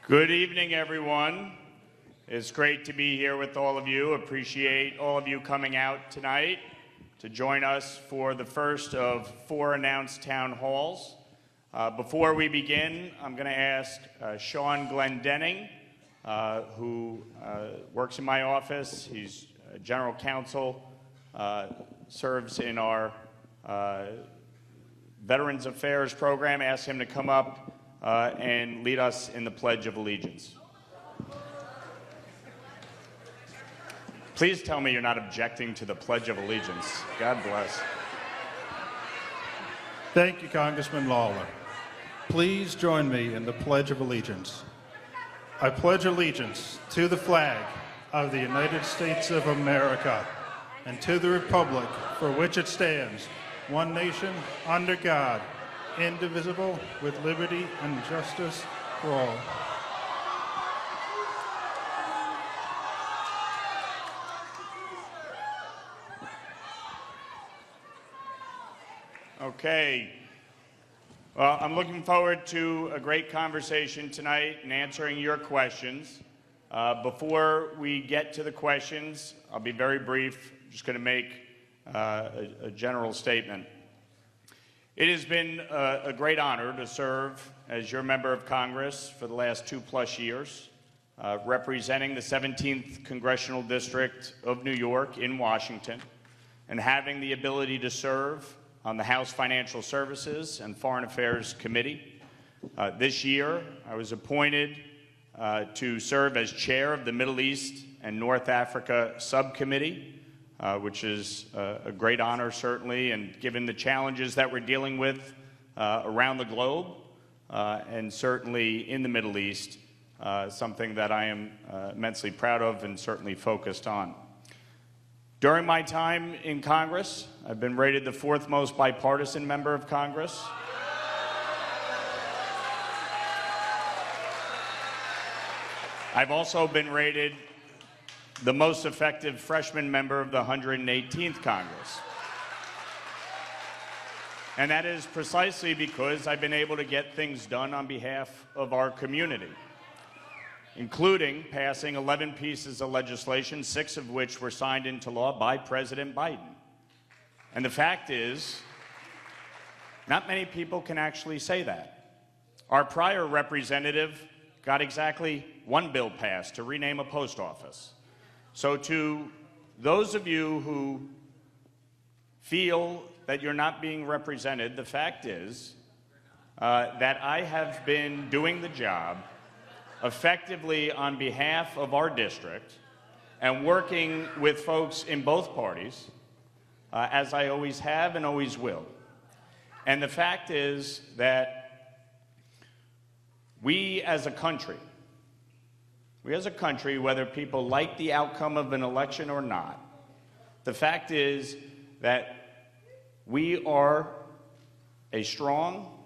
Good evening, everyone. It's great to be here with all of you. Appreciate all of you coming out tonight to join us for the first of 4 announced town halls. Before we begin, I'm going to ask Sean Glendenning, who works in my office. He's general counsel, serves in our Veterans Affairs program. Ask him to come up and lead us in the Pledge of Allegiance. Please tell me you're not objecting to the Pledge of Allegiance. God bless. Thank you, Congressman Lawler. Please join me in the Pledge of Allegiance. I pledge allegiance to the flag of the United States of America and to the republic for which it stands, one nation, under God, indivisible, with liberty and justice for all. Okay. Well, I'm looking forward to a great conversation tonight and answering your questions. Before we get to the questions, I'll be very brief. I'm just going to make a general statement. It has been a great honor to serve as your member of Congress for the last 2+ years, representing the 17th Congressional District of New York in Washington, and having the ability to serve on the House Financial Services and Foreign Affairs Committee. This year, I was appointed to serve as chair of the Middle East and North Africa Subcommittee, which is a great honor, certainly, and given the challenges that we're dealing with around the globe, and certainly in the Middle East, something that I am immensely proud of and certainly focused on. During my time in Congress, I've been rated the 4th most bipartisan member of Congress. I've also been rated the most effective freshman member of the 118th Congress. And that is precisely because I've been able to get things done on behalf of our community, including passing 11 pieces of legislation, 6 of which were signed into law by President Biden. And the fact is, not many people can actually say that. Our prior representative got exactly 1 bill passed to rename a post office. So to those of you who feel that you're not being represented, the fact is that I have been doing the job effectively on behalf of our district and working with folks in both parties, as I always have and always will. And the fact is that we as a country, whether people like the outcome of an election or not, the fact is that we are a strong,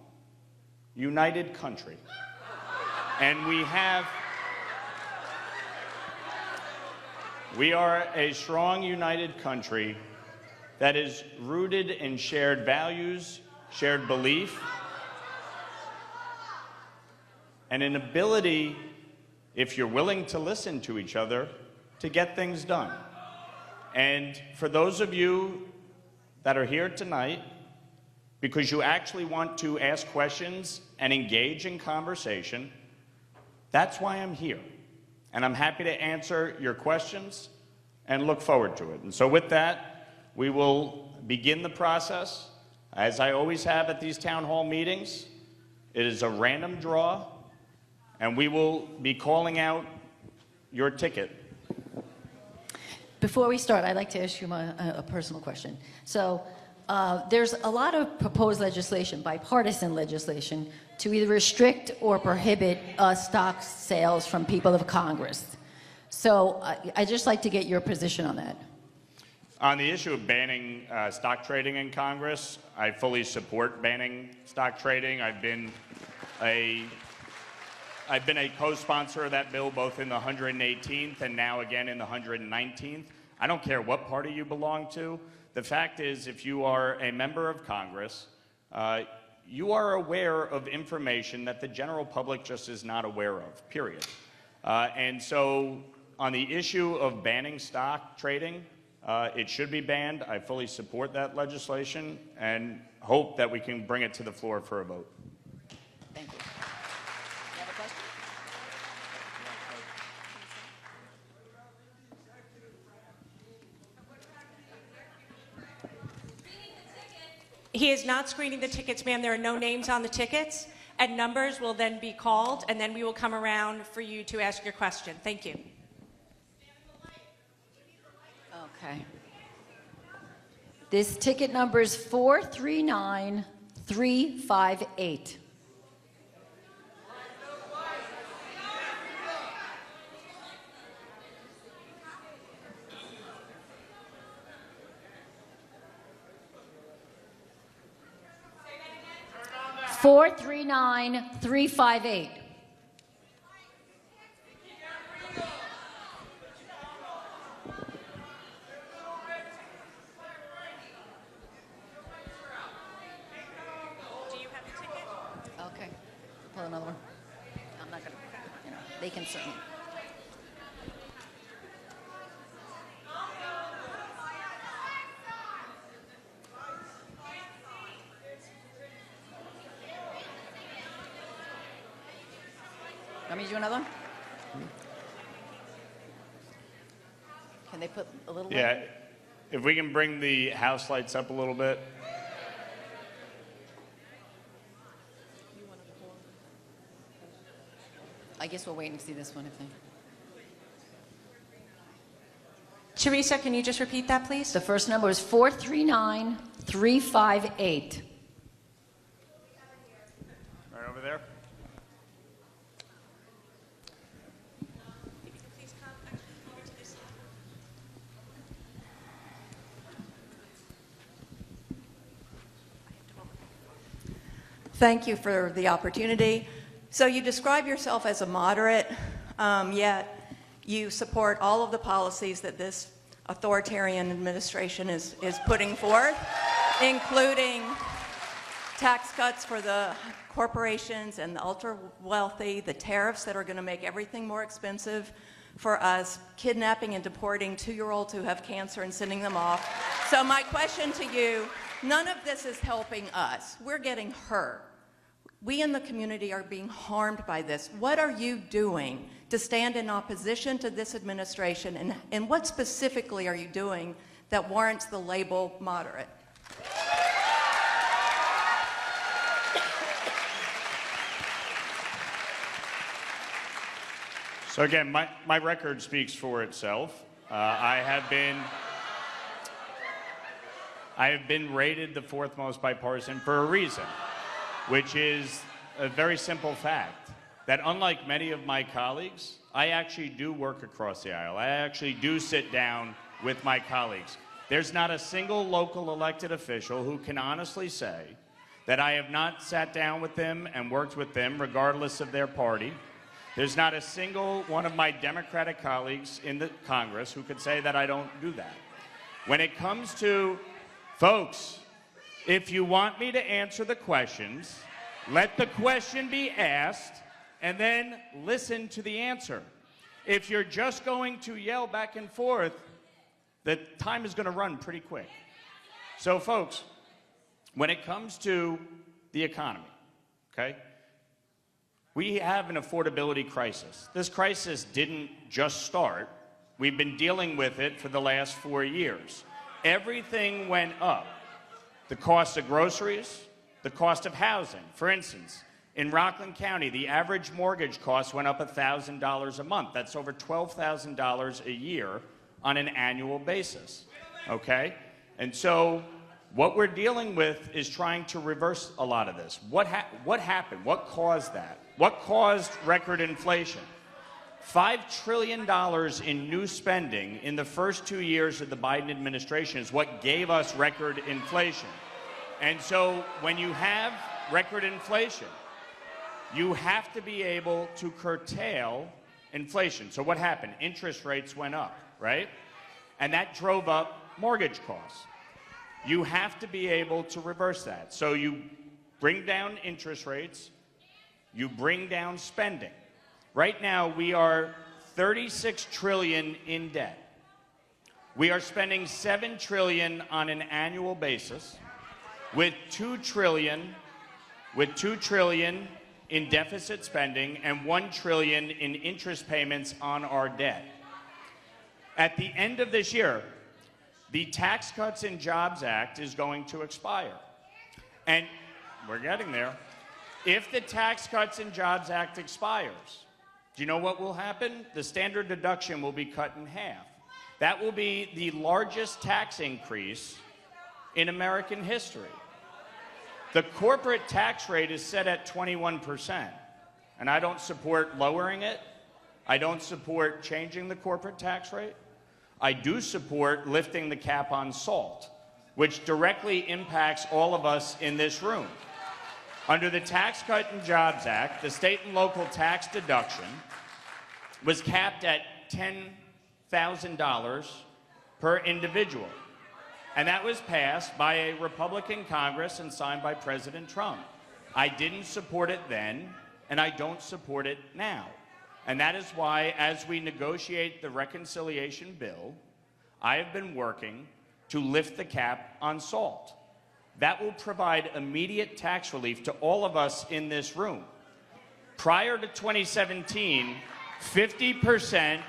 united country. And we are a strong, united country that is rooted in shared values, shared belief, and an ability, if you're willing to listen to each other, to get things done. And for those of you that are here tonight, because you actually want to ask questions and engage in conversation, that's why I'm here. And I'm happy to answer your questions and look forward to it. And so with that, we will begin the process. As I always have at these town hall meetings, it is a random draw, and we will be calling out your ticket. Before we start, I'd like to ask you a personal question. So there's a lot of proposed legislation, bipartisan legislation, to either restrict or prohibit stock sales from people of Congress. So I'd just like to get your position on that. On the issue of banning stock trading in Congress, I fully support banning stock trading. I've been a co-sponsor of that bill both in the 118th and now again in the 119th. I don't care what party you belong to. The fact is, if you are a member of Congress, you are aware of information that the general public just is not aware of, period. And so on the issue of banning stock trading, it should be banned. I fully support that legislation and hope that we can bring it to the floor for a vote. Thank you. You have a question? He is not screening the tickets, ma'am. There are no names on the tickets, and numbers will then be called, and then we will come around for you to ask your question. Thank you. Okay. This ticket number is 439358. Four 39358. Do you have a ticket? Okay. Pull another one. I'm not gonna, they can certainly. Want me to do another one? Can they put a little Yeah, light? if we can bring the house lights up a little bit. I guess we'll wait and see this one if they. Teresa, can you just repeat that, please? The first number is 439358. Right over there. Please come over to this side. Thank you for the opportunity. So you describe yourself as a moderate, yet you support all of the policies that this authoritarian administration is putting forth, including tax cuts for the corporations and the ultra-wealthy, the tariffs that are going to make everything more expensive for us, kidnapping and deporting 2-year-olds who have cancer and sending them off. So my question to you, none of this is helping us. We're getting hurt. We in the community are being harmed by this. What are you doing to stand in opposition to this administration, and what specifically are you doing that warrants the label moderate? So again, my record speaks for itself. I have been rated the 4th most bipartisan for a reason, which is a very simple fact, that unlike many of my colleagues, I actually do work across the aisle. I actually do sit down with my colleagues. There's not a single local elected official who can honestly say that I have not sat down with them and worked with them regardless of their party. There's not a single one of my Democratic colleagues in the Congress who could say that I don't do that. When it comes to, folks, if you want me to answer the questions, let the question be asked and then listen to the answer. If you're just going to yell back and forth, the time is going to run pretty quick. So folks, when it comes to the economy, okay, we have an affordability crisis. This crisis didn't just start. We've been dealing with it for the last 4 years. Everything went up. The cost of groceries, the cost of housing. For instance, in Rockland County, the average mortgage cost went up $1,000 a month. That's over $12,000 a year on an annual basis, okay? And so what we're dealing with is trying to reverse a lot of this. What happened? What caused that? What caused record inflation? $5 trillion in new spending in the first 2 years of the Biden administration is what gave us record inflation. And so when you have record inflation, you have to be able to curtail inflation. So what happened? Interest rates went up, right? And that drove up mortgage costs. You have to be able to reverse that. So you bring down interest rates, you bring down spending. Right now, we are 36 trillion in debt. We are spending 7 trillion on an annual basis, with 2 trillion in deficit spending and 1 trillion in interest payments on our debt. At the end of this year, the Tax Cuts and Jobs Act is going to expire. And we're getting there. If the Tax Cuts and Jobs Act expires, do you know what will happen? The standard deduction will be cut in half. That will be the largest tax increase in American history. The corporate tax rate is set at 21%, and I don't support lowering it. I don't support changing the corporate tax rate. I do support lifting the cap on salt, which directly impacts all of us in this room. Under the Tax Cut and Jobs Act, the state and local tax deduction was capped at $10,000 per individual. And that was passed by a Republican Congress and signed by President Trump. I didn't support it then, and I don't support it now. And that is why, as we negotiate the reconciliation bill, I have been working to lift the cap on salt. That will provide immediate tax relief to all of us in this room. Prior to 2017, 50%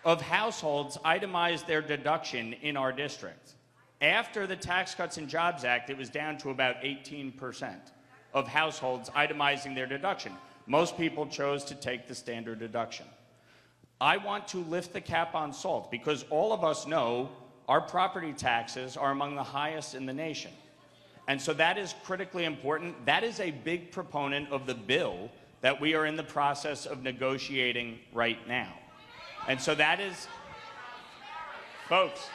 of households itemized their deduction in our district. After the Tax Cuts and Jobs Act, it was down to about 18% of households itemizing their deduction. Most people chose to take the standard deduction. I want to lift the cap on salt because all of us know our property taxes are among the highest in the nation. And so that is critically important. That is a big proponent of the bill that we are in the process of negotiating right now. And so that is, folks,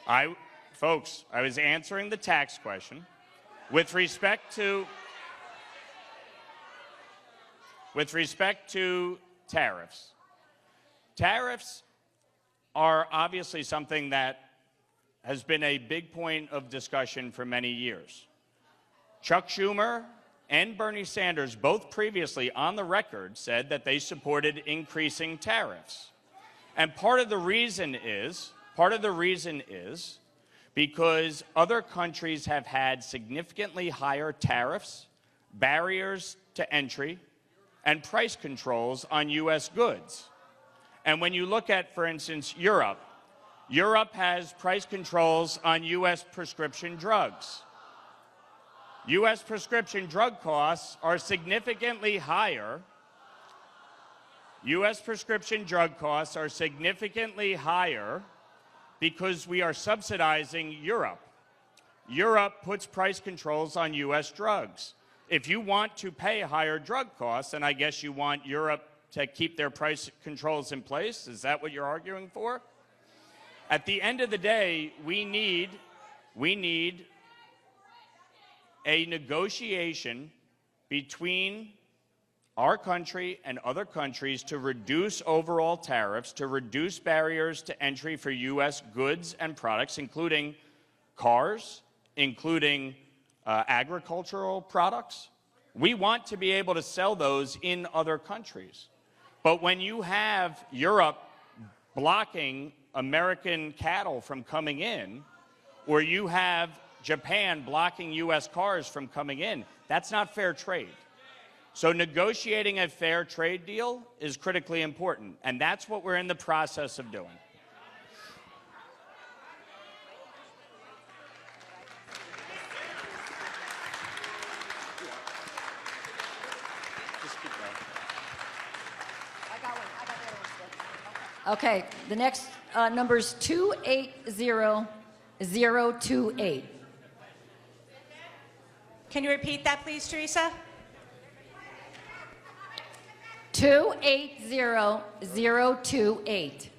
I was answering the tax question. With respect to tariffs, tariffs are obviously something that has been a big point of discussion for many years. Chuck Schumer and Bernie Sanders both previously on the record said that they supported increasing tariffs. And part of the reason is because other countries have had significantly higher tariffs, barriers to entry, and price controls on U.S. goods. And when you look at, for instance, Europe has price controls on U.S. prescription drugs. U.S. prescription drug costs are significantly higher. U.S. prescription drug costs are significantly higher because we are subsidizing Europe. Europe puts price controls on U.S. drugs. If you want to pay higher drug costs, then I guess you want Europe to keep their price controls in place. Is that what you're arguing for? At the end of the day, we need a negotiation between our country and other countries to reduce overall tariffs, to reduce barriers to entry for U.S. goods and products, including cars, including agricultural products. We want to be able to sell those in other countries. But when you have Europe blocking American cattle from coming in, or you have Japan blocking U.S. cars from coming in, that's not fair trade. So negotiating a fair trade deal is critically important, and that's what we're in the process of doing. Okay, the next number is 280028. Can you repeat that, please, Teresa? 280028.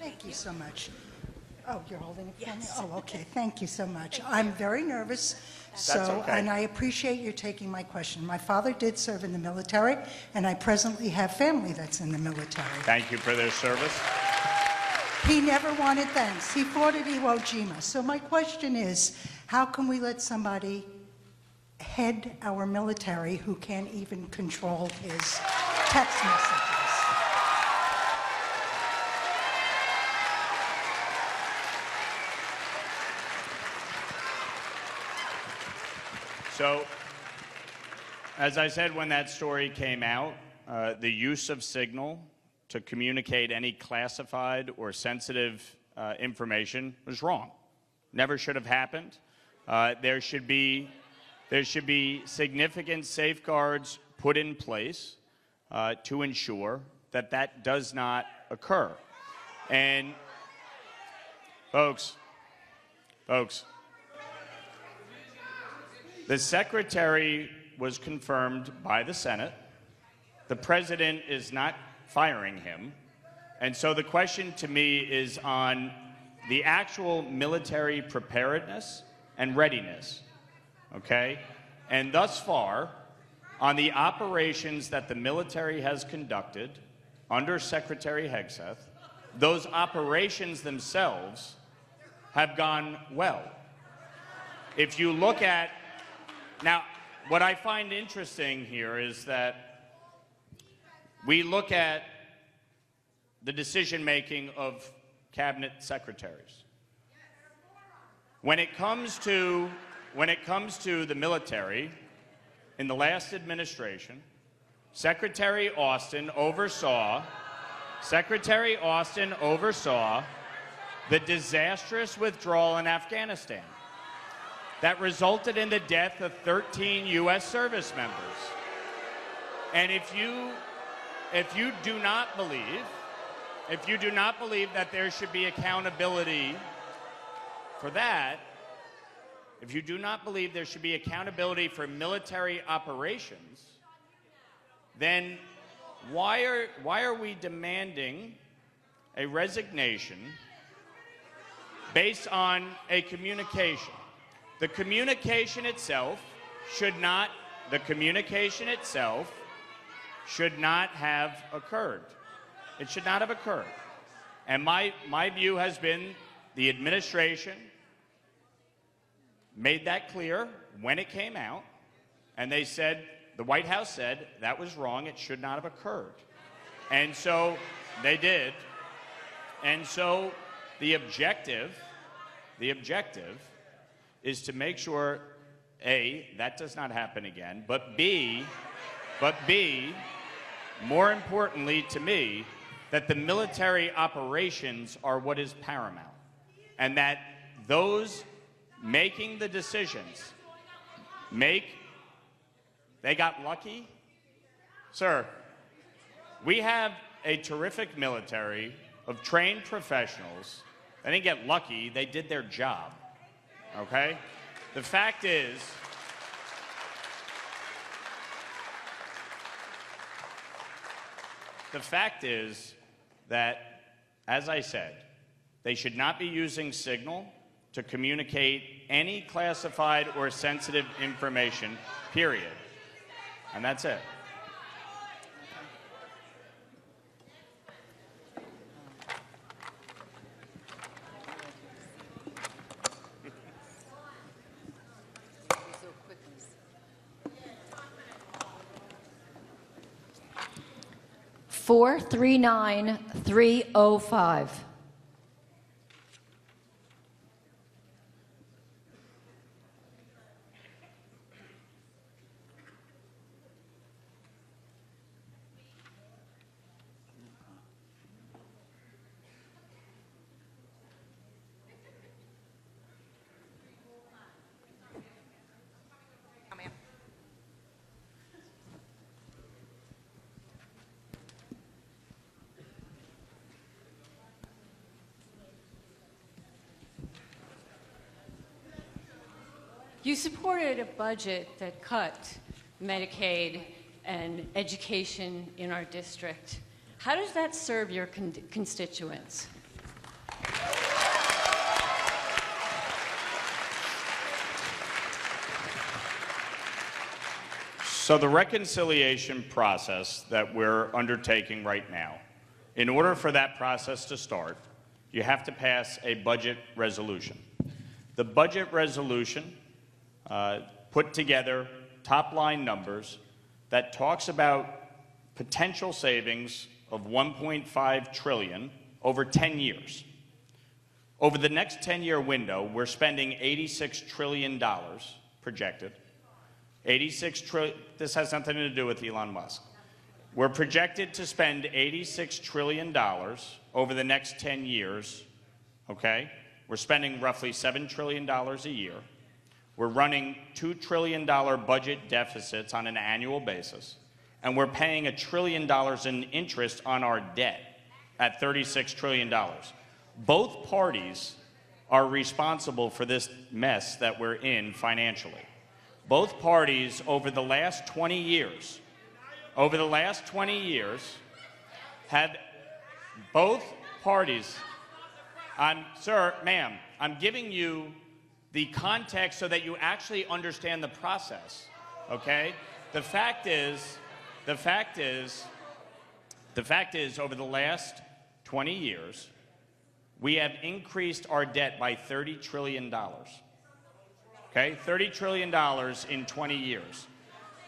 Thank you so much. Oh, you're holding it for me? Oh, okay. Thank you so much. I'm very nervous, okay. and I appreciate you taking my question. My father did serve in the military, and I presently have family that's in the military. Thank you for their service. He never wanted thanks. He fought at Iwo Jima. So my question is, how can we let somebody head our military who can't even control his text messages? So, as I said when that story came out, the use of Signal to communicate any classified or sensitive information was wrong. Never should have happened. There should be significant safeguards put in place to ensure that that does not occur. And folks, the secretary was confirmed by the Senate. The president is not firing him. And so the question to me is on the actual military preparedness and readiness, okay? And thus far, on the operations that the military has conducted under Secretary Hegseth, those operations themselves have gone well. If you look at now, what I find interesting here is that we look at the decision-making of cabinet secretaries. When it comes to the military, in the last administration, Secretary Austin oversaw the disastrous withdrawal in Afghanistan that resulted in the death of 13 U.S. service members. And if you do not believe that there should be accountability for that, if you do not believe there should be accountability for military operations, then why are we demanding a resignation based on a communication? The communication itself should not have occurred. It should not have occurred. And my view has been the administration made that clear when it came out, and they said, the White House said, that was wrong, it should not have occurred. And so they did. And so the objective is to make sure, A, that does not happen again, but B, more importantly to me, that the military operations are what is paramount, and that those making the decisions they got lucky? Sir, we have a terrific military of trained professionals. They didn't get lucky, they did their job. Okay? The fact is that, as I said, they should not be using Signal to communicate any classified or sensitive information, period. And that's it. Four 39305. You supported a budget that cut Medicaid and education in our district. How does that serve your constituents? So the reconciliation process that we're undertaking right now, in order for that process to start, you have to pass a budget resolution. The budget resolution put together top-line numbers that talks about potential savings of $1.5 trillion over 10 years. Over the next 10-year window, we're spending $86 trillion projected. $86 trillion, this has nothing to do with Elon Musk. We're projected to spend $86 trillion over the next 10 years, okay? We're spending roughly $7 trillion a year. We're running $2 trillion budget deficits on an annual basis, and we're paying $1 trillion in interest on our debt at $36 trillion. Both parties are responsible for this mess that we're in financially. Both parties over the last 20 years, have both parties, sir, ma'am, I'm giving you the context so that you actually understand the process, okay? The fact is, over the last 20 years, we have increased our debt by $30 trillion, okay? $30 trillion in 20 years.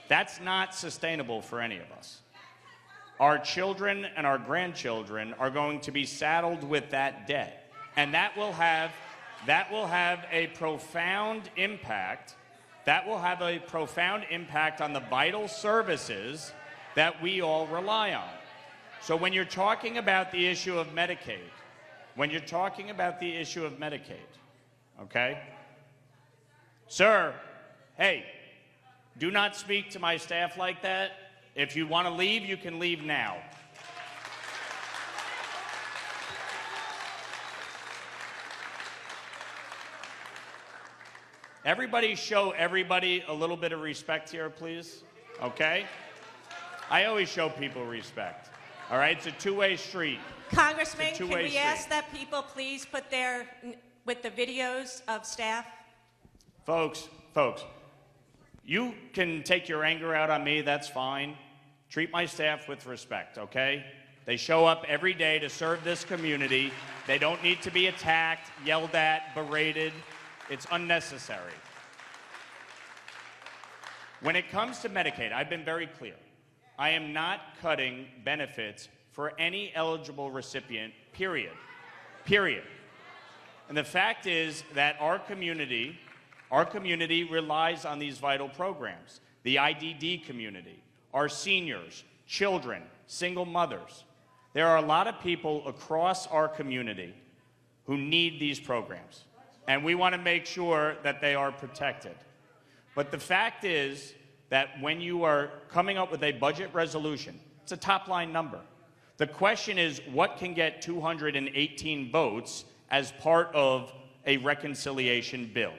That's not sustainable for any of us. Our children and our grandchildren are going to be saddled with that debt, and that will have a profound impact. That will have a profound impact on the vital services that we all rely on. So when you're talking about the issue of Medicaid, okay? Sir, hey, do not speak to my staff like that. If you want to leave, you can leave now. Everybody show everybody a little bit of respect here, please, okay? I always show people respect, all right? It's a two-way street. Congressman, can we ask that people please put with the videos of staff? Folks, you can take your anger out on me, that's fine. Treat my staff with respect, okay? They show up every day to serve this community. They don't need to be attacked, yelled at, berated. It's unnecessary. When it comes to Medicaid, I've been very clear. I am not cutting benefits for any eligible recipient, period. And the fact is that our community relies on these vital programs. The IDD community, our seniors, children, single mothers. There are a lot of people across our community who need these programs, and we want to make sure that they are protected. But the fact is that when you are coming up with a budget resolution, it's a top-line number. The question is, what can get 218 votes as part of a reconciliation bill?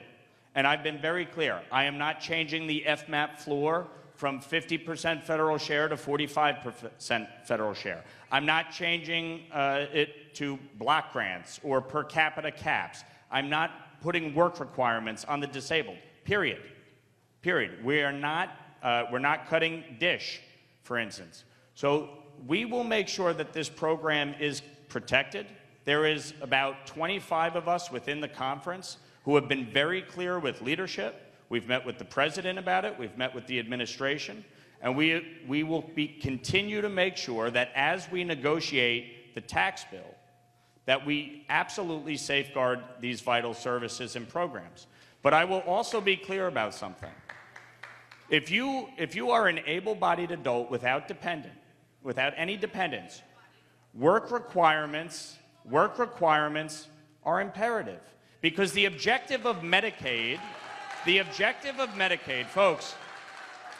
And I've been very clear. I am not changing the FMAP floor from 50% federal share to 45% federal share. I'm not changing it to block grants or per capita caps. I'm not putting work requirements on the disabled, period. We're not cutting DISH, for instance. So we will make sure that this program is protected. There is about 25 of us within the conference who have been very clear with leadership. We've met with the president about it. We've met with the administration. And we will continue to make sure that as we negotiate the tax bill, that we absolutely safeguard these vital services and programs. But I will also be clear about something. If you are an able-bodied adult without any dependents, work requirements are imperative. Because the objective of Medicaid, folks,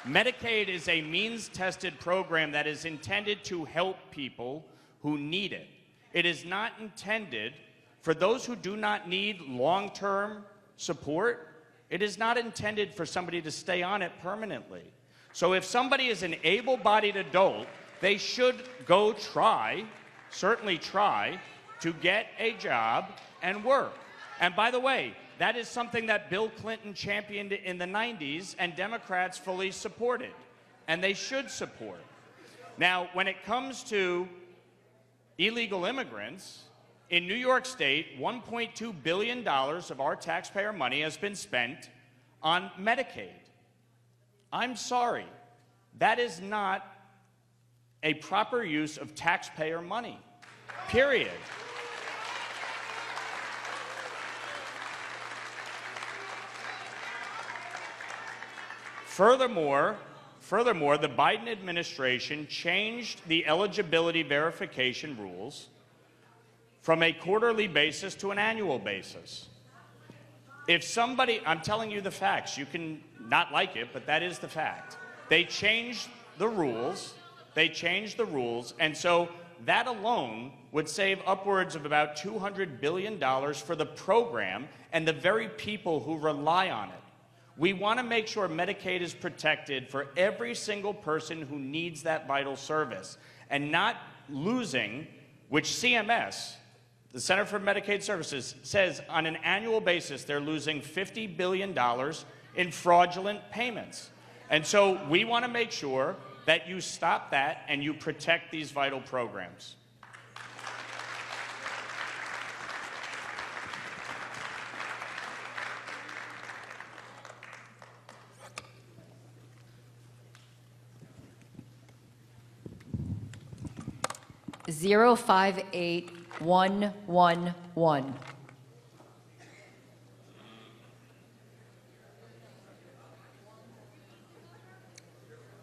Medicaid is a means-tested program that is intended to help people who need it. It is not intended for those who do not need long-term support. It is not intended for somebody to stay on it permanently. So if somebody is an able-bodied adult, they should go certainly try, to get a job and work. And by the way, that is something that Bill Clinton championed in the 90s and Democrats fully supported. and they should support. Now, when it comes to illegal immigrants, in New York State, $1.2 billion of our taxpayer money has been spent on Medicaid. I'm sorry, that is not a proper use of taxpayer money, period. Furthermore, the Biden administration changed the eligibility verification rules from a quarterly basis to an annual basis. If somebody, I'm telling you the facts, you can not like it, but that is the fact. They changed the rules, and so that alone would save upwards of about $200 billion for the program and the very people who rely on it. We want to make sure Medicaid is protected for every single person who needs that vital service, and not losing, which CMS, the Center for Medicaid Services, says on an annual basis they're losing $50 billion in fraudulent payments. And so we want to make sure that you stop that and you protect these vital programs. Zero 58111.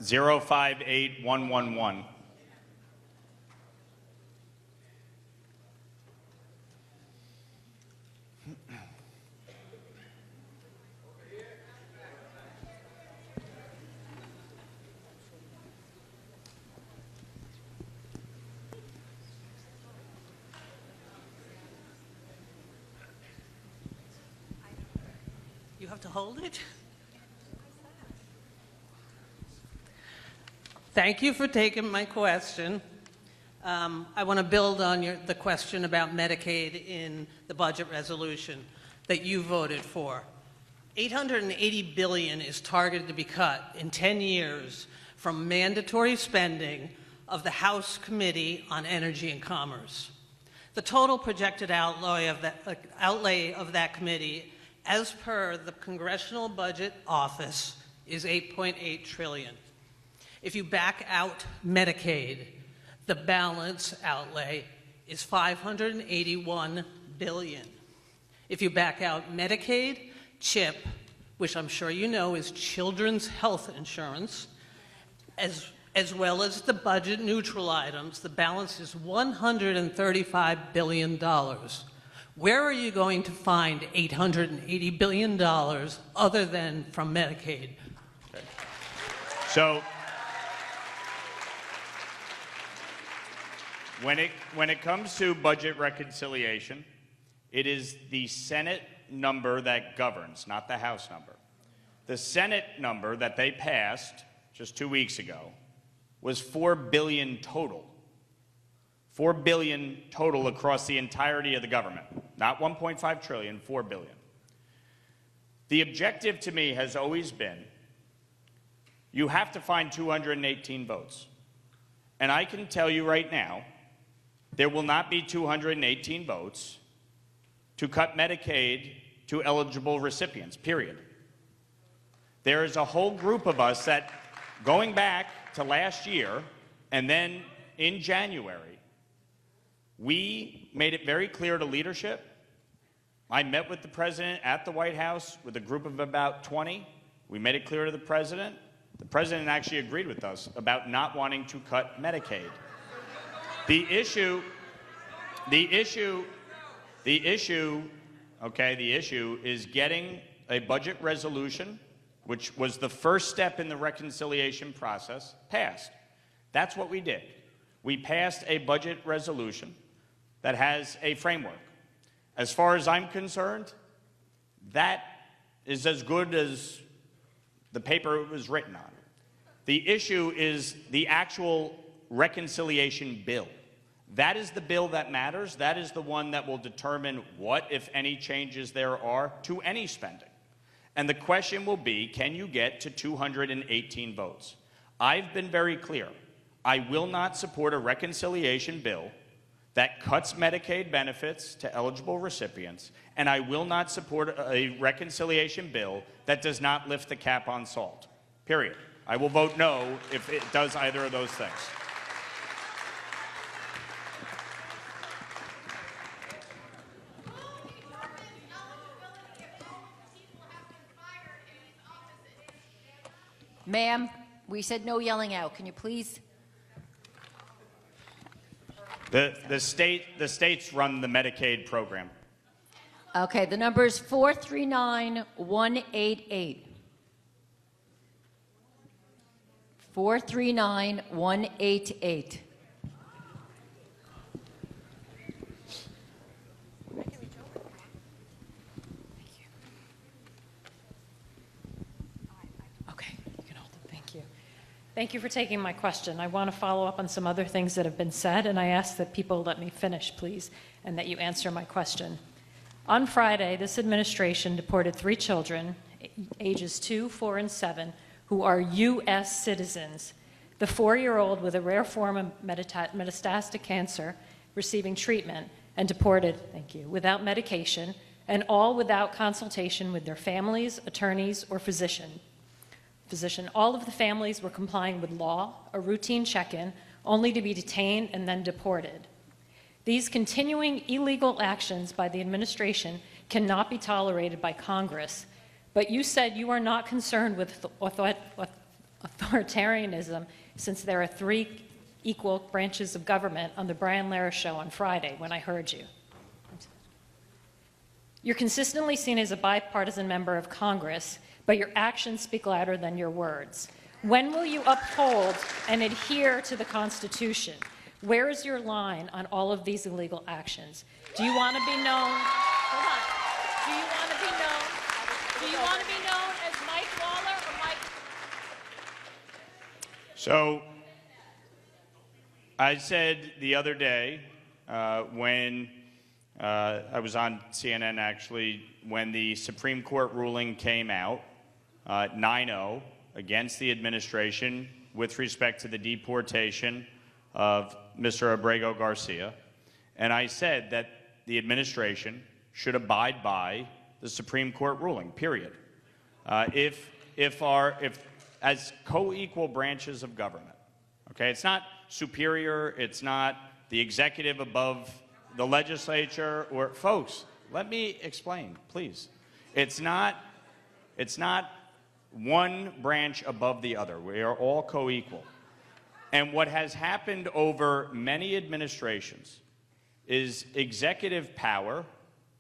058111. You have to hold it? Thank you for taking my question. I want to build on the question about Medicaid in the budget resolution that you voted for. $880 billion is targeted to be cut in 10 years from mandatory spending of the House Committee on Energy and Commerce. The total projected outlay of that committee, as per the Congressional Budget Office, is $8.8 trillion. If you back out Medicaid, the balance outlay is $581 billion. If you back out Medicaid, CHIP, which I'm sure you know is children's health insurance, as well as the budget neutral items, the balance is $135 billion. Where are you going to find $880 billion other than from Medicaid? Okay. So, when it comes to budget reconciliation, it is the Senate number that governs, not the House number. The Senate number that they passed just 2 weeks ago was $4 billion total. $4 billion total across the entirety of the government. Not $1.5 trillion, $4 billion. The objective to me has always been, you have to find 218 votes. And I can tell you right now, there will not be 218 votes to cut Medicaid to eligible recipients, period. There is a whole group of us that, going back to last year, and then in January, we made it very clear to leadership. I met with the president at the White House with a group of about 20. We made it clear to the president. The president actually agreed with us about not wanting to cut Medicaid. The issue is getting a budget resolution, which was the first step in the reconciliation process, passed. That's what we did. We passed a budget resolution that has a framework. As far as I'm concerned, that is as good as the paper it was written on. The issue is the actual reconciliation bill. That is the bill that matters. That is the one that will determine what, if any, changes there are to any spending. And the question will be, can you get to 218 votes? I've been very clear. I will not support a reconciliation bill that cuts Medicaid benefits to eligible recipients, and I will not support a reconciliation bill that does not lift the cap on salt. Period. I will vote no if it does either of those things. Ma'am, we said no yelling out. Can you please? The states run the Medicaid program. Okay, the number is 439188. 439188. Okay, you can hold it. Thank you. Thank you for taking my question. I want to follow up on some other things that have been said, and I ask that people let me finish, please, and that you answer my question. On Friday, this administration deported 3 children, ages 2, 4, and 7, who are U.S. citizens. The 4-year-old with a rare form of metastatic cancer receiving treatment and deported, thank you, without medication, and all without consultation with their families, attorneys, or physician. All of the families were complying with law, a routine check-in, only to be detained and then deported. These continuing illegal actions by the administration cannot be tolerated by Congress, but you said you are not concerned with authoritarianism since there are 3 equal branches of government on the Brian Lawler show on Friday when I heard you. You're consistently seen as a bipartisan member of Congress, but your actions speak louder than your words. When will you uphold and adhere to the Constitution? Where is your line on all of these illegal actions? Do you want to be known? Hold on. Do you want to be known? Do you want to be known as Mike Lawler or Mike? So I said the other day when I was on CNN actually, when the Supreme Court ruling came out, 9-0 against the administration with respect to the deportation of Mr. Abrego Garcia, and I said that the administration should abide by the Supreme Court ruling, period. If as co-equal branches of government, okay, it's not superior, it's not the executive above the legislature, or folks, let me explain, please. It's not one branch above the other. We are all co-equal. And what has happened over many administrations is executive power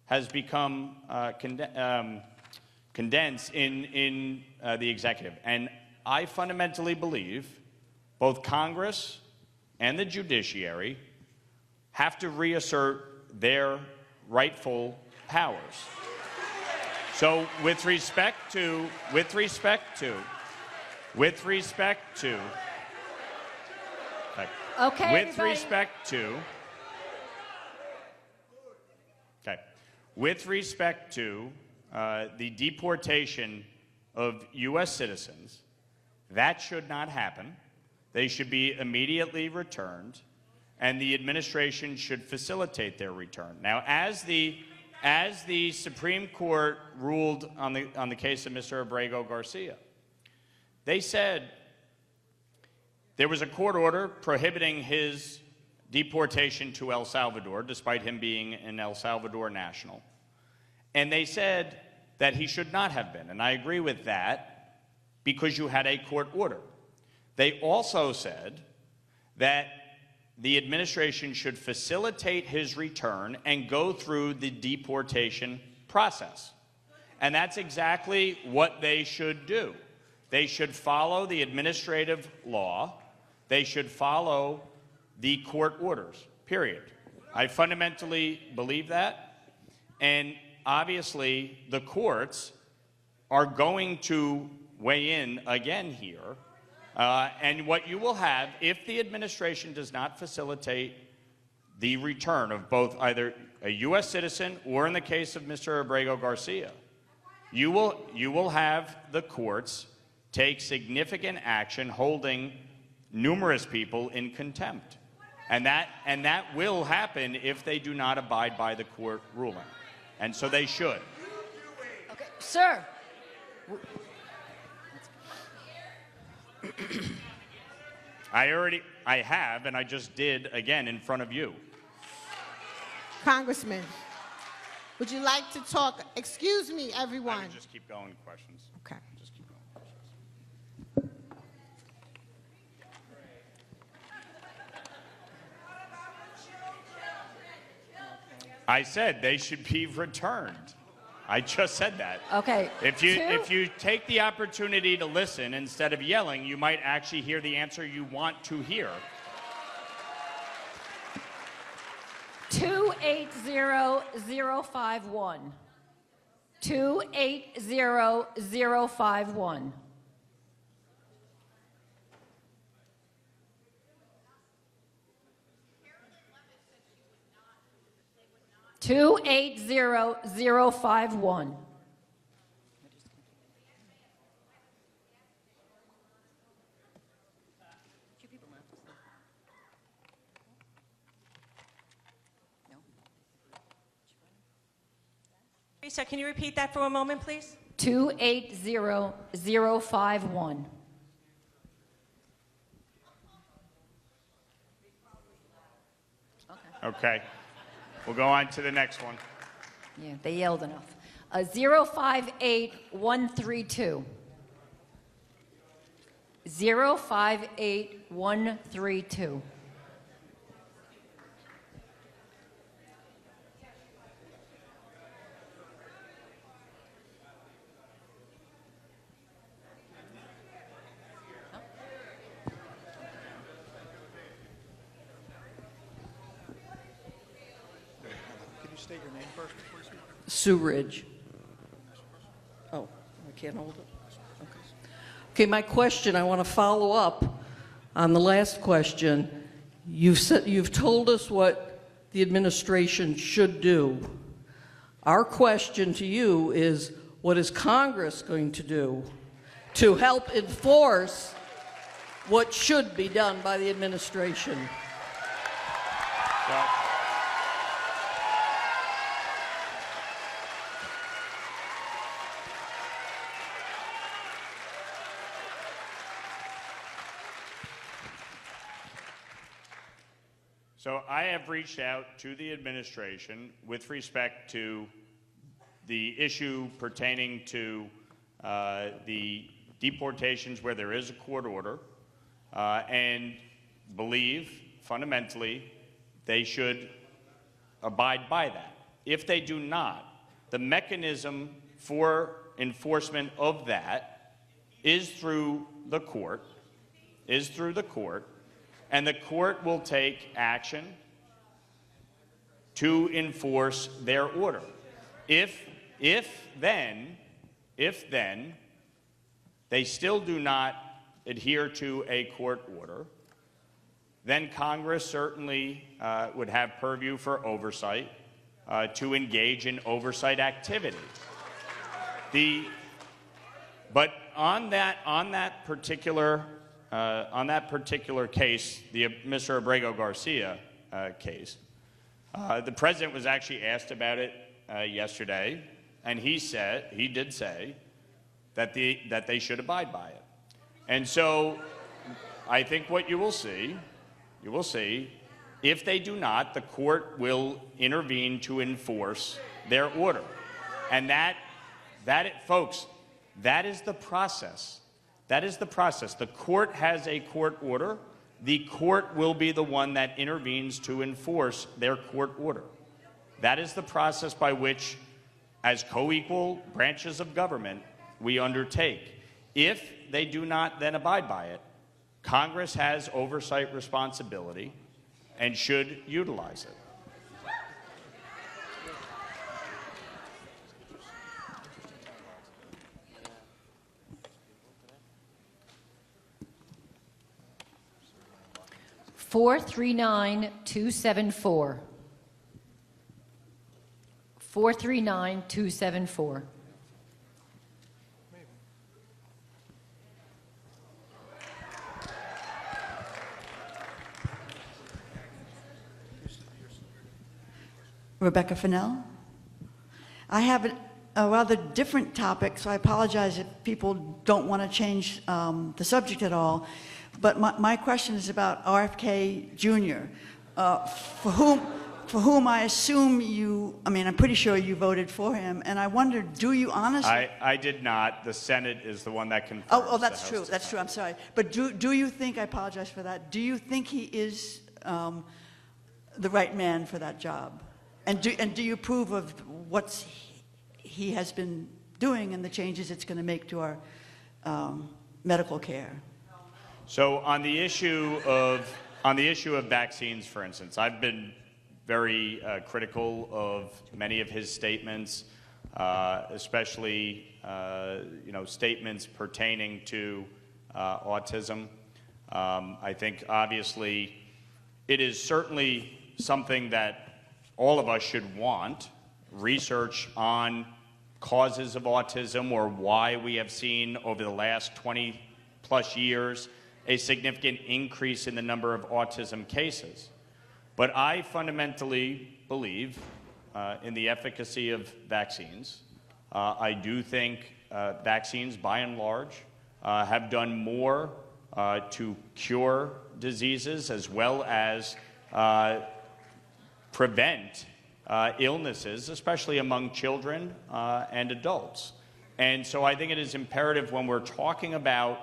has become condensed in the executive. And I fundamentally believe both Congress and the judiciary have to reassert their rightful powers. So with respect to, Okay, with everybody. respect to the deportation of U.S. citizens, that should not happen. They should be immediately returned, and the administration should facilitate their return. Now, as the Supreme Court ruled on the case of Mr. Abrego Garcia, they said there was a court order prohibiting his deportation to El Salvador, despite him being an El Salvador national. And they said that he should not have been, and I agree with that, because you had a court order. They also said that the administration should facilitate his return and go through the deportation process. And that's exactly what they should do. They should follow the administrative law. They should follow the court orders, period. I fundamentally believe that. And obviously, the courts are going to weigh in again here. And what you will have, if the administration does not facilitate the return of both either a U.S. citizen or, in the case of Mr. Abrego Garcia, you will have the courts take significant action holding numerous people in contempt. And that will happen if they do not abide by the court ruling. And so they should. Okay, sir. I have, and I just did again in front of you. Congressman, would you like to talk? Excuse me, I everyone. would just keep going questions. Okay. Just keep going questions. I said they should be returned. I just said that. Okay. If you take the opportunity to listen instead of yelling, you might actually hear the answer you want to hear. 280051. 280051. Two 280051. Teresa, can you repeat that for a moment, please? 280051. Okay. We'll go on to the next one. Yeah, they yelled enough. 058132. 058132. State your name first before you speak. Sue Ridge. Oh, I can't hold it? Okay, my question, I want to follow up on the last question. You've told us what the administration should do. Our question to you is, what is Congress going to do to help enforce what should be done by the administration? Well, so I have reached out to the administration with respect to the issue pertaining to the deportations where there is a court order, and believe fundamentally they should abide by that. If they do not, the mechanism for enforcement of that is through the court, and the court will take action to enforce their order. If then they still do not adhere to a court order, then Congress certainly would have purview for oversight to engage in oversight activity. But on that particular case, the Mr. Abrego Garcia case, the president was actually asked about it yesterday, and he did say that they should abide by it. And so I think what you will see, if they do not, the court will intervene to enforce their order. And folks, that is the process. That is the process. The court has a court order. The court will be the one that intervenes to enforce their court order. That is the process by which, as co-equal branches of government, we undertake. If they do not then abide by it, Congress has oversight responsibility and should utilize it. Four 439-274. 439-274. Rebecca Fennell. I have a rather different topic, so I apologize if people don't want to change the subject at all. But my question is about RFK Jr., for whom I assume I'm pretty sure you voted for him, and I wonder, do you honestly? I did not. The Senate is the one that confirms. Oh, that's true. That's true. I'm sorry. But do you think? I apologize for that. Do you think he is the right man for that job? And do you approve of what he has been doing and the changes it's going to make to our medical care? So on the issue of vaccines, for instance, I've been very critical of many of his statements, especially statements pertaining to autism. I think obviously it is certainly something that all of us should want, research on causes of autism or why we have seen over the last 20 plus years a significant increase in the number of autism cases. But I fundamentally believe in the efficacy of vaccines. I do think vaccines, by and large, have done more to cure diseases as well as prevent illnesses, especially among children and adults. And so I think it is imperative when we're talking about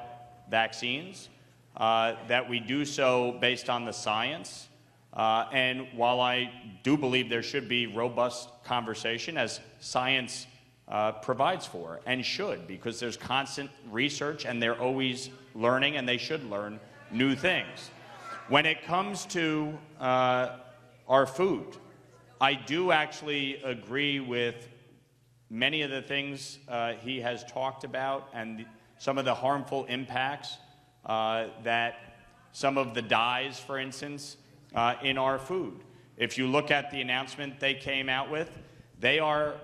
vaccines that we do so based on the science. And while I do believe there should be robust conversation, as science provides for and should, because there's constant research and they're always learning and they should learn new things. When it comes to our food, I do actually agree with many of the things he has talked about and some of the harmful impacts that some of the dyes, for instance, in our food. If you look at the announcement they came out with, they are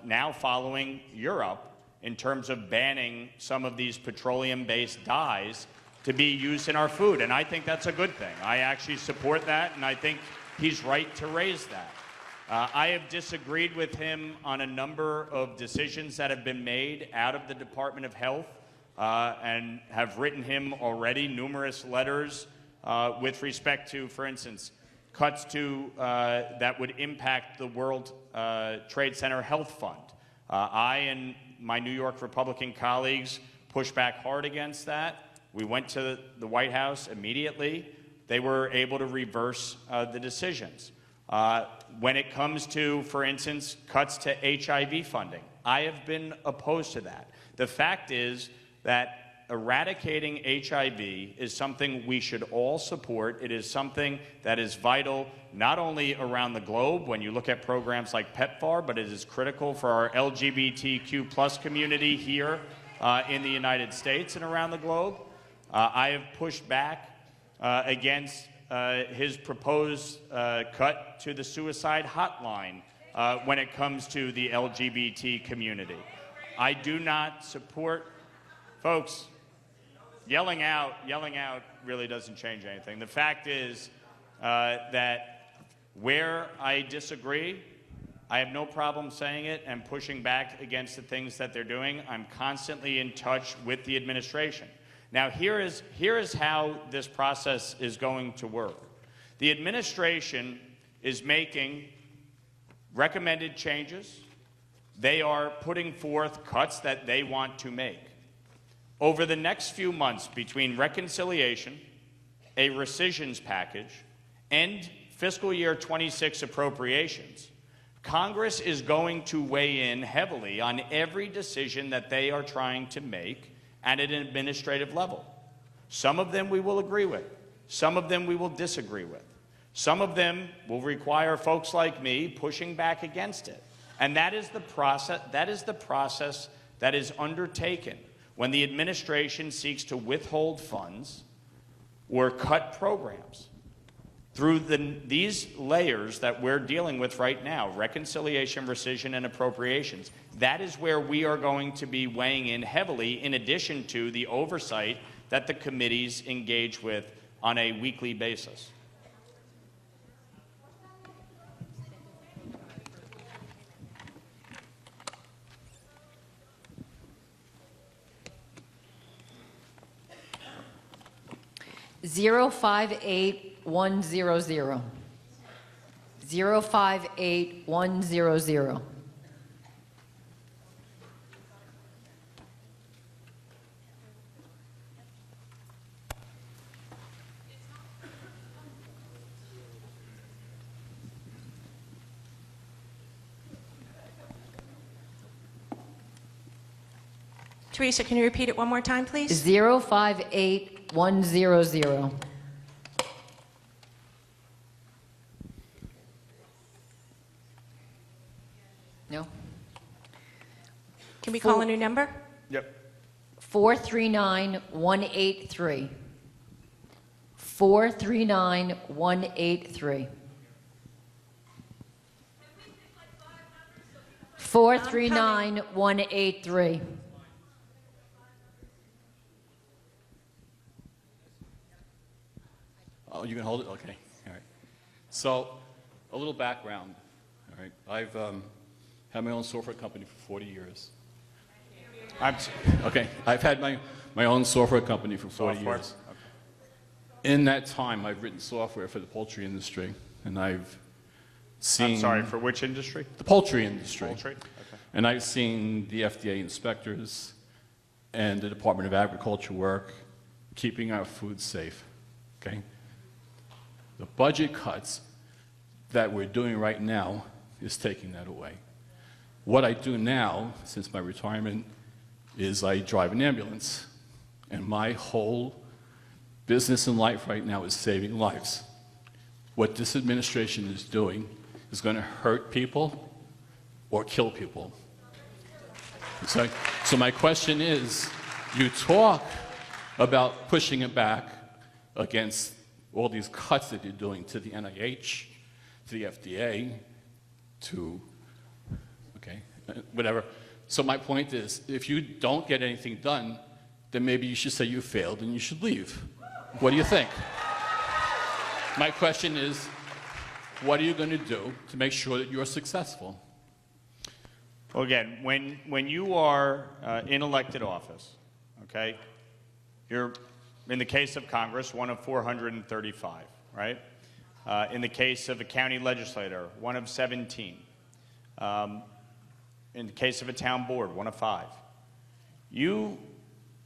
now following Europe in terms of banning some of these petroleum-based dyes to be used in our food. And I think that's a good thing. I actually support that, and I think he's right to raise that. I have disagreed with him on a number of decisions that have been made out of the Department of Health and have written him already numerous letters with respect to, for instance, cuts to that would impact the World Trade Center Health Fund. I and my New York Republican colleagues pushed back hard against that. We went to the White House immediately. They were able to reverse the decisions. When it comes to, for instance, cuts to HIV funding, I have been opposed to that. The fact is that eradicating HIV is something we should all support. It is something that is vital not only around the globe when you look at programs like PEPFAR, but it is critical for our LGBTQ plus community here in the United States and around the globe. I have pushed back against his proposed cut to the suicide hotline when it comes to the LGBT community. I do not support, folks, yelling out really doesn't change anything. The fact is that where I disagree, I have no problem saying it and pushing back against the things that they're doing. I'm constantly in touch with the administration. Now, here is how this process is going to work. The administration is making recommended changes. They are putting forth cuts that they want to make. Over the next few months, between reconciliation, a rescissions package, and fiscal year 26 appropriations, Congress is going to weigh in heavily on every decision that they are trying to make at an administrative level. Some of them we will agree with. Some of them we will disagree with. Some of them will require folks like me pushing back against it. And that is the process that is undertaken when the administration seeks to withhold funds or cut programs. Through these layers that we're dealing with right now, reconciliation, rescission, and appropriations, that is where we are going to be weighing in heavily, in addition to the oversight that the committees engage with on a weekly basis. 058100. 058100. Teresa, can you repeat it one more time, please? 058100. No? Can we call a new number? Yep. 439183. 439183. 439183. Oh, you can hold it? Okay. All right. So, a little background. All right. I've had my own software company for 40 years. Okay. I've had my own software company for 40 years. Okay. In that time, I've written software for the poultry industry, and I've seen... I'm sorry, for which industry? The poultry industry. Poultry? Okay. And I've seen the FDA inspectors and the Department of Agriculture work keeping our food safe. Okay? The budget cuts that we're doing right now is taking that away. What I do now, since my retirement, is I drive an ambulance. And my whole business in life right now is saving lives. What this administration is doing is going to hurt people or kill people. So my question is, you talk about pushing it back against all these cuts that you're doing to the NIH, to the FDA, to, okay, whatever. So my point is, if you don't get anything done, then maybe you should say you failed and you should leave. What do you think? My question is, what are you going to do to make sure that you're successful? Well, again, when you are in elected office, okay, you're, in the case of Congress, one of 435, right? In the case of a county legislator, one of 17. In the case of a town board, one of 5. You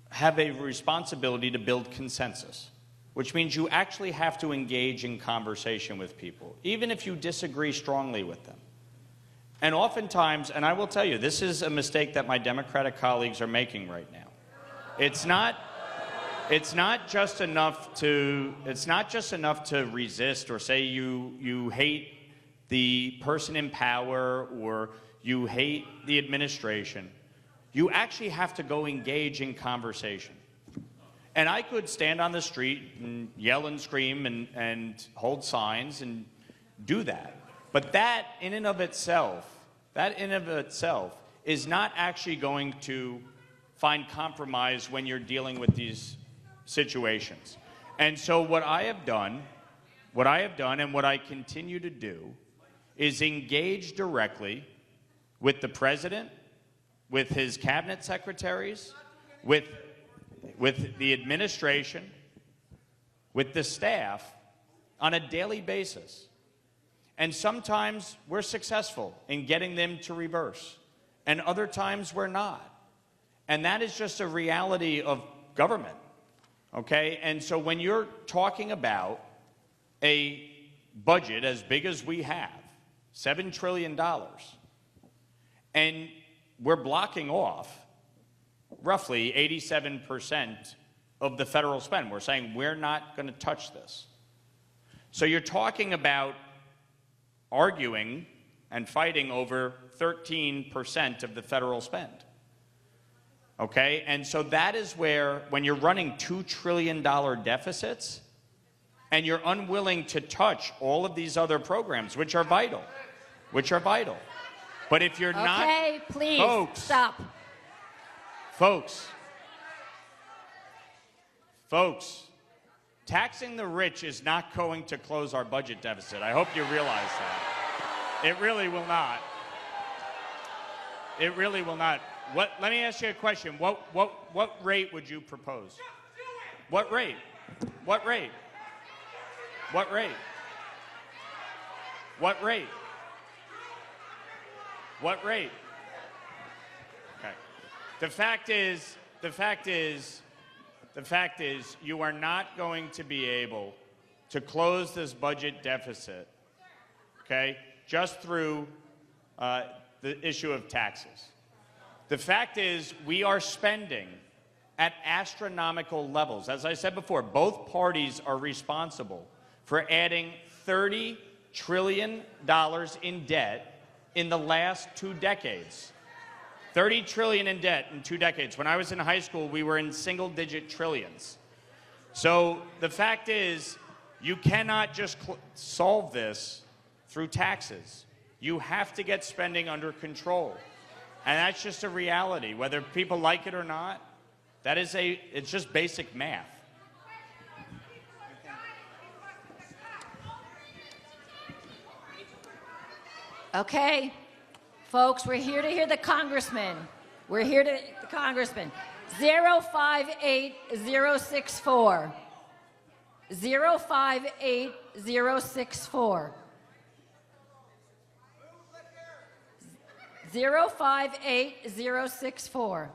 have a responsibility to build consensus, which means you actually have to engage in conversation with people, even if you disagree strongly with them. And oftentimes, and I will tell you, this is a mistake that my Democratic colleagues are making right now. It's not just enough to resist or say you hate the person in power or you hate the administration. You actually have to go engage in conversation. And I could stand on the street and yell and scream and hold signs and do that. But that in and of itself is not actually going to find compromise when you're dealing with these situations. And so what I have done and what I continue to do is engage directly with the president, with his cabinet secretaries, with the administration, with the staff on a daily basis. And sometimes we're successful in getting them to reverse, and other times we're not. And that is just a reality of government, okay? And so when you're talking about a budget as big as we have, $7 trillion, and we're blocking off roughly 87% of the federal spend. We're saying we're not going to touch this. So you're talking about arguing and fighting over 13% of the federal spend. Okay? And so that is where, when you're running $2 trillion deficits, and you're unwilling to touch all of these other programs, which are vital. But if you're not... Okay, please, stop. Folks, taxing the rich is not going to close our budget deficit. I hope you realize that. It really will not. It really will not. Let me ask you a question. What rate would you propose? What rate? What rate? What rate? What rate? What rate? Okay. The fact is, you are not going to be able to close this budget deficit, okay, just through the issue of taxes. The fact is, we are spending at astronomical levels. As I said before, both parties are responsible for adding $30 trillion in debt in the last 2 decades. $30 trillion in debt in 2 decades. When I was in high school, we were in single-digit trillions. So the fact is, you cannot just solve this through taxes. You have to get spending under control. And that's just a reality, whether people like it or not. It's just basic math. Okay, folks, we're here to hear the congressman. We're here to the congressman. 058064. 058064. 058064.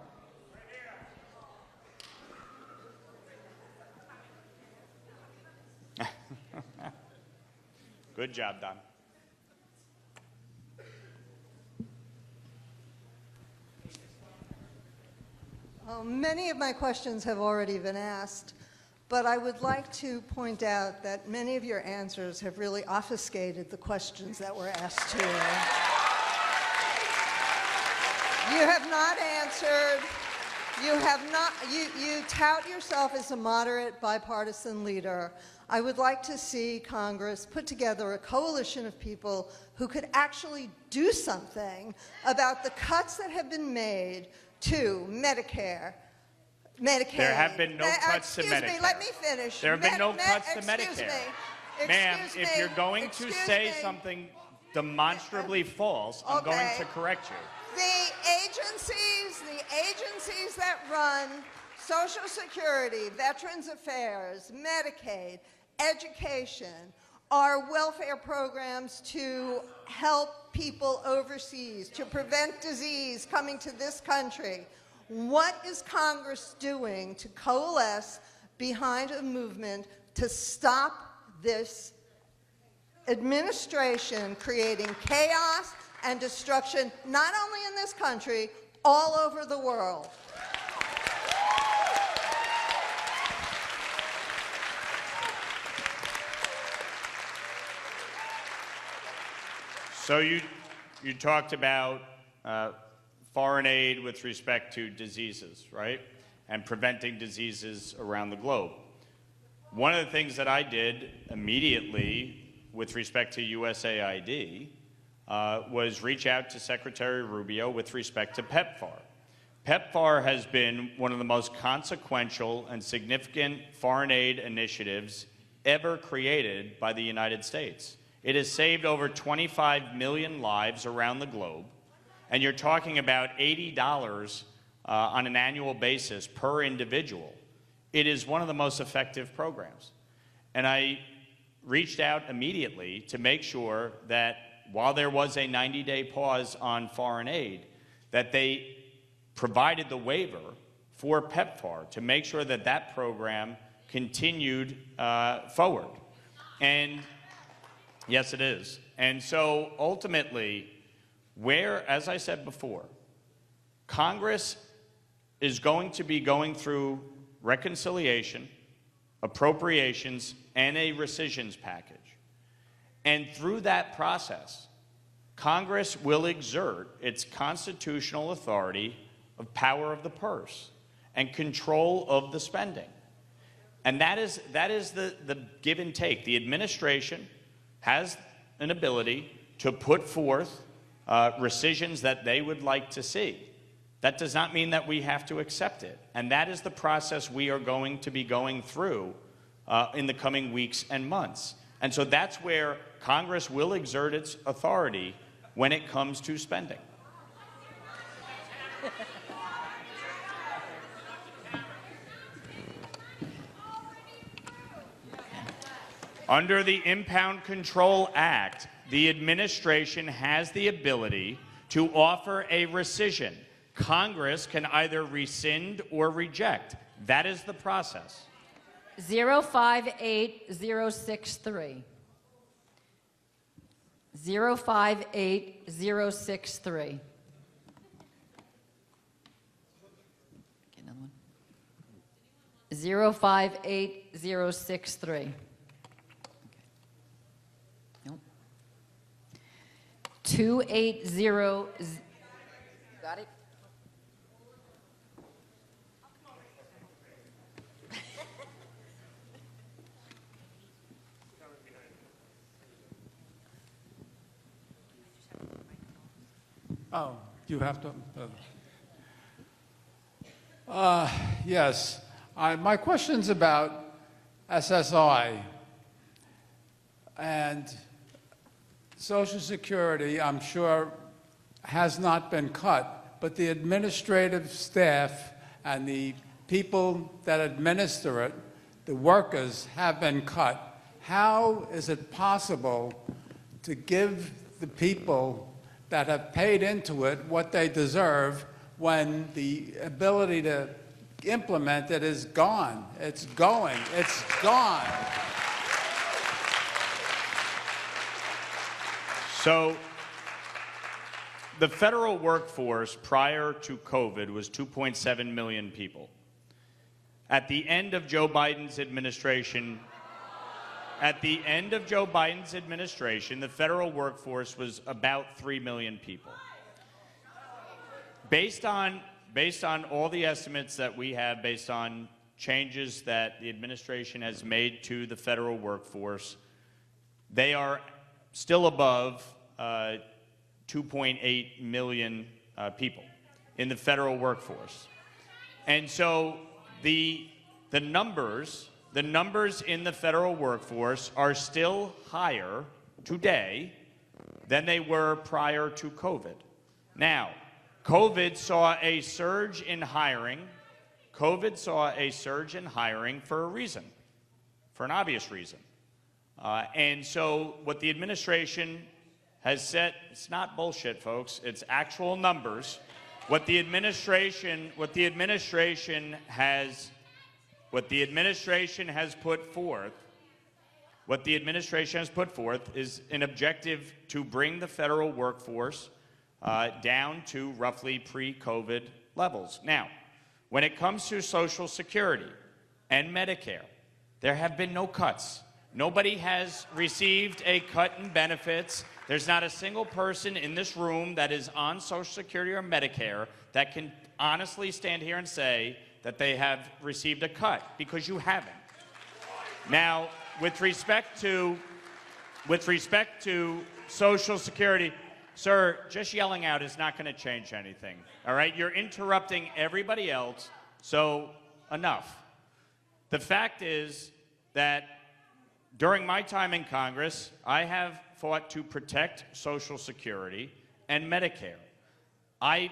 Good job, Don. Many of my questions have already been asked, but I would like to point out that many of your answers have really obfuscated the questions that were asked here. You have not answered, you tout yourself as a moderate bipartisan leader. I would like to see Congress put together a coalition of people who could actually do something about the cuts that have been made to Medicare, Medicaid. There have been no cuts to Medicare. Excuse me, let me finish. There have been no cuts to Medicare. Ma'am, Excuse if me. you're going to say something demonstrably false, I'm going to correct you. The agencies that run Social Security, Veterans Affairs, Medicaid, education, are welfare programs to help people overseas, to prevent disease coming to this country. What is Congress doing to coalesce behind a movement to stop this administration creating chaos and destruction, not only in this country, all over the world? So you talked about foreign aid with respect to diseases, right? And preventing diseases around the globe. One of the things that I did immediately with respect to USAID was reach out to Secretary Rubio with respect to PEPFAR. PEPFAR has been one of the most consequential and significant foreign aid initiatives ever created by the United States. It has saved over 25 million lives around the globe, and you're talking about $80 on an annual basis per individual. It is one of the most effective programs. And I reached out immediately to make sure that while there was a 90-day pause on foreign aid, that they provided the waiver for PEPFAR to make sure that that program continued forward. And yes, it is. And so ultimately, where, as I said before, Congress is going to be going through reconciliation, appropriations, and a rescissions package. And through that process, Congress will exert its constitutional authority of power of the purse and control of the spending. And that is the give and take. The administration has an ability to put forth rescissions that they would like to see. That does not mean that we have to accept it. And that is the process we are going to be going through in the coming weeks and months. And so that's where Congress will exert its authority when it comes to spending. Under the Impound Control Act, the administration has the ability to offer a rescission. Congress can either rescind or reject. That is the process. 058063. 058063. Get another one. 058063. Nope. 280. Got it? Oh, you have to. Yes. My question's about SSI and Social Security. I'm sure has not been cut, but the administrative staff and the people that administer it, the workers, have been cut. How is it possible to give the people that have paid into it what they deserve when the ability to implement it is gone? It's going. It's gone. So the federal workforce prior to COVID was 2.7 million people. At the end of Joe Biden's administration, the federal workforce was about 3 million people. Based on all the estimates that we have, based on changes that the administration has made to the federal workforce, they are still above 2.8 million people in the federal workforce. And so the numbers in the federal workforce are still higher today than they were prior to COVID. Now, COVID saw a surge in hiring. COVID saw a surge in hiring for a reason, for an obvious reason. And so what the administration has said, it's not bullshit, folks, it's actual numbers. What the administration has put forth is an objective to bring the federal workforce down to roughly pre-COVID levels. Now, when it comes to Social Security and Medicare, there have been no cuts. Nobody has received a cut in benefits. There's not a single person in this room that is on Social Security or Medicare that can honestly stand here and say that they have received a cut, because you haven't. Now, with respect to Social Security, sir, just yelling out is not going to change anything, all right? You're interrupting everybody else, so enough. The fact is that during my time in Congress, I have fought to protect Social Security and Medicare. I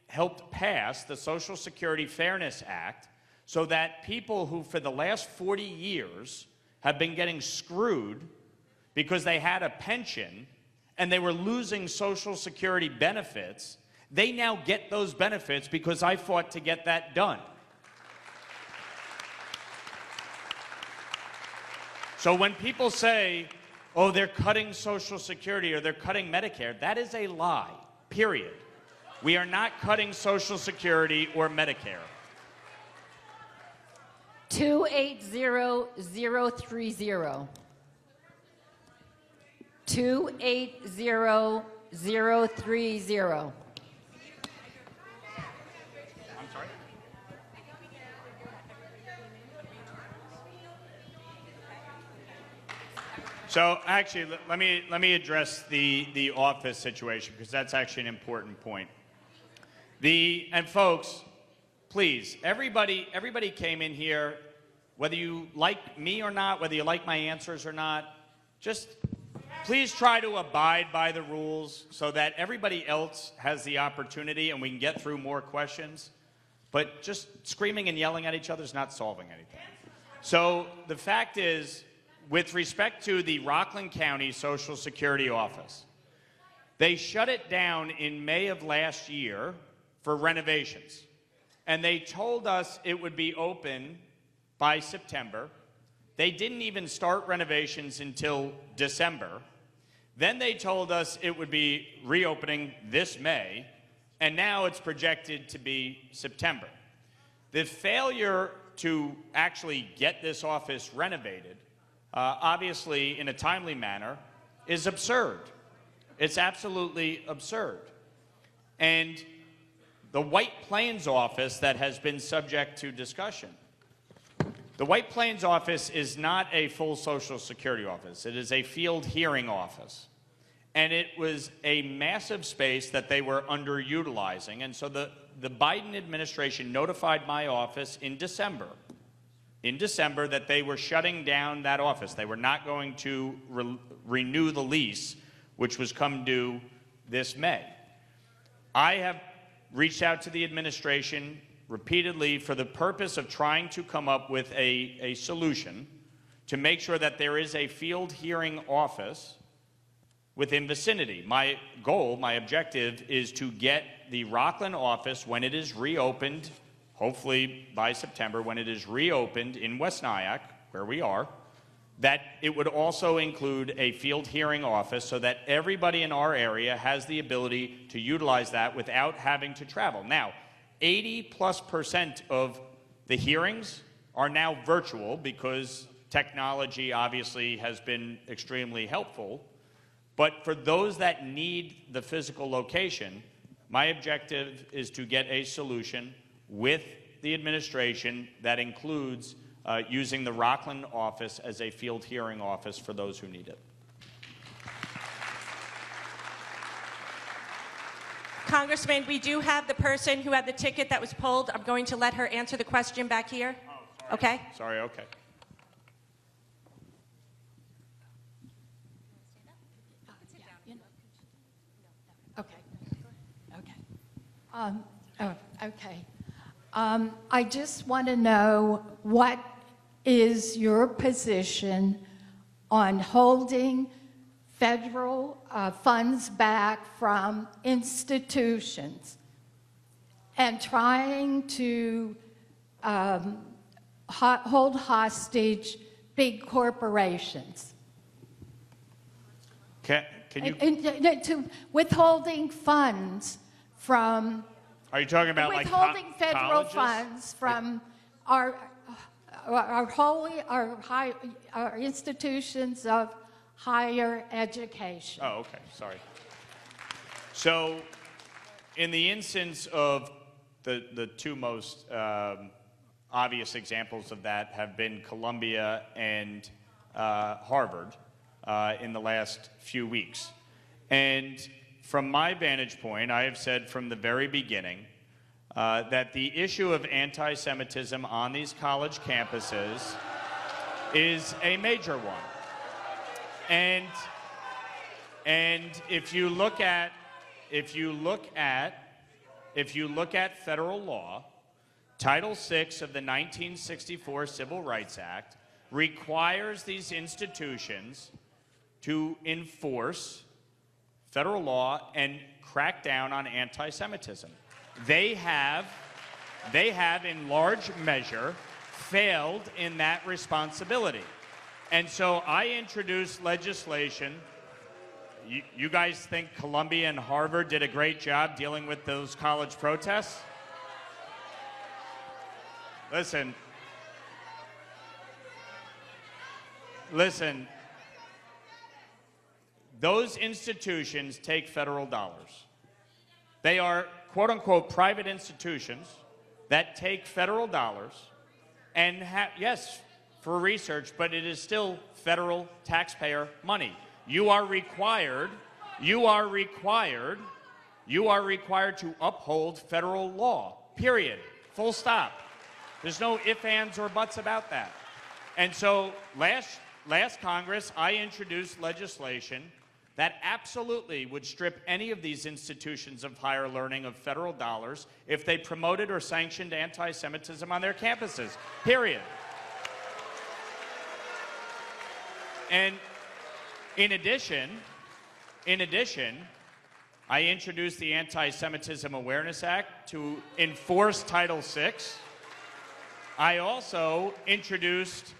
helped pass the Social Security Fairness Act so that people who for the last 40 years have been getting screwed because they had a pension and they were losing Social Security benefits, they now get those benefits because I fought to get that done. So when people say, oh, they're cutting Social Security or they're cutting Medicare, that is a lie, period. We are not cutting Social Security or Medicare. 280030. 280030. I'm sorry? So actually, let me address the office situation, because that's actually an important point. And folks, please, everybody came in here, whether you like me or not, whether you like my answers or not, just please try to abide by the rules so that everybody else has the opportunity and we can get through more questions. But just screaming and yelling at each other is not solving anything. So the fact is, with respect to the Rockland County Social Security office, they shut it down in May of last year for renovations. And they told us it would be open by September. They didn't even start renovations until December. Then they told us it would be reopening this May, and now it's projected to be September. The failure to actually get this office renovated, obviously in a timely manner, is absurd. It's absolutely absurd. And the White Plains office that has been subject to discussion, the White Plains office is not a full Social Security office. It is a field hearing office. And it was a massive space that they were underutilizing. And so the Biden administration notified my office in December that they were shutting down that office. They were not going to renew the lease, which was come due this May. I have reached out to the administration repeatedly for the purpose of trying to come up with a solution to make sure that there is a field hearing office within vicinity. My goal, my objective, is to get the Rockland office, when it is reopened, hopefully by September, when it is reopened in West Nyack, where we are, that it would also include a field hearing office so that everybody in our area has the ability to utilize that without having to travel. Now, 80+% of the hearings are now virtual because technology obviously has been extremely helpful. But for those that need the physical location, my objective is to get a solution with the administration that includes using the Rockland office as a field hearing office for those who need it. Congressman, we do have the person who had the ticket that was pulled. I'm going to let her answer the question back here. Oh, sorry. Okay? Sorry, okay. Okay. I just want to know, what is your position on holding federal funds back from institutions and trying to hold hostage big corporations? Can you... To withholding funds from... Are you talking about withholding federal colleges? funds from our institutions of higher education? Oh, okay, sorry. So, in the instance of the two most obvious examples of that have been Columbia and Harvard in the last few weeks. And from my vantage point, I have said from the very beginning that the issue of anti-Semitism on these college campuses is a major one. And if you look at federal law, Title VI of the 1964 Civil Rights Act requires these institutions to enforce federal law and crack down on anti-Semitism. They have, in large measure, failed in that responsibility. And so I introduced legislation. You guys think Columbia and Harvard did a great job dealing with those college protests? Listen, those institutions take federal dollars. They are, quote unquote, private institutions that take federal dollars and yes, for research, but it is still federal taxpayer money. You are required to uphold federal law, period, full stop. There's no ifs, ands, or buts about that. And so last Congress, I introduced legislation that absolutely would strip any of these institutions of higher learning of federal dollars if they promoted or sanctioned anti-Semitism on their campuses, period. And in addition, I introduced the Anti-Semitism Awareness Act to enforce Title VI. I also introduced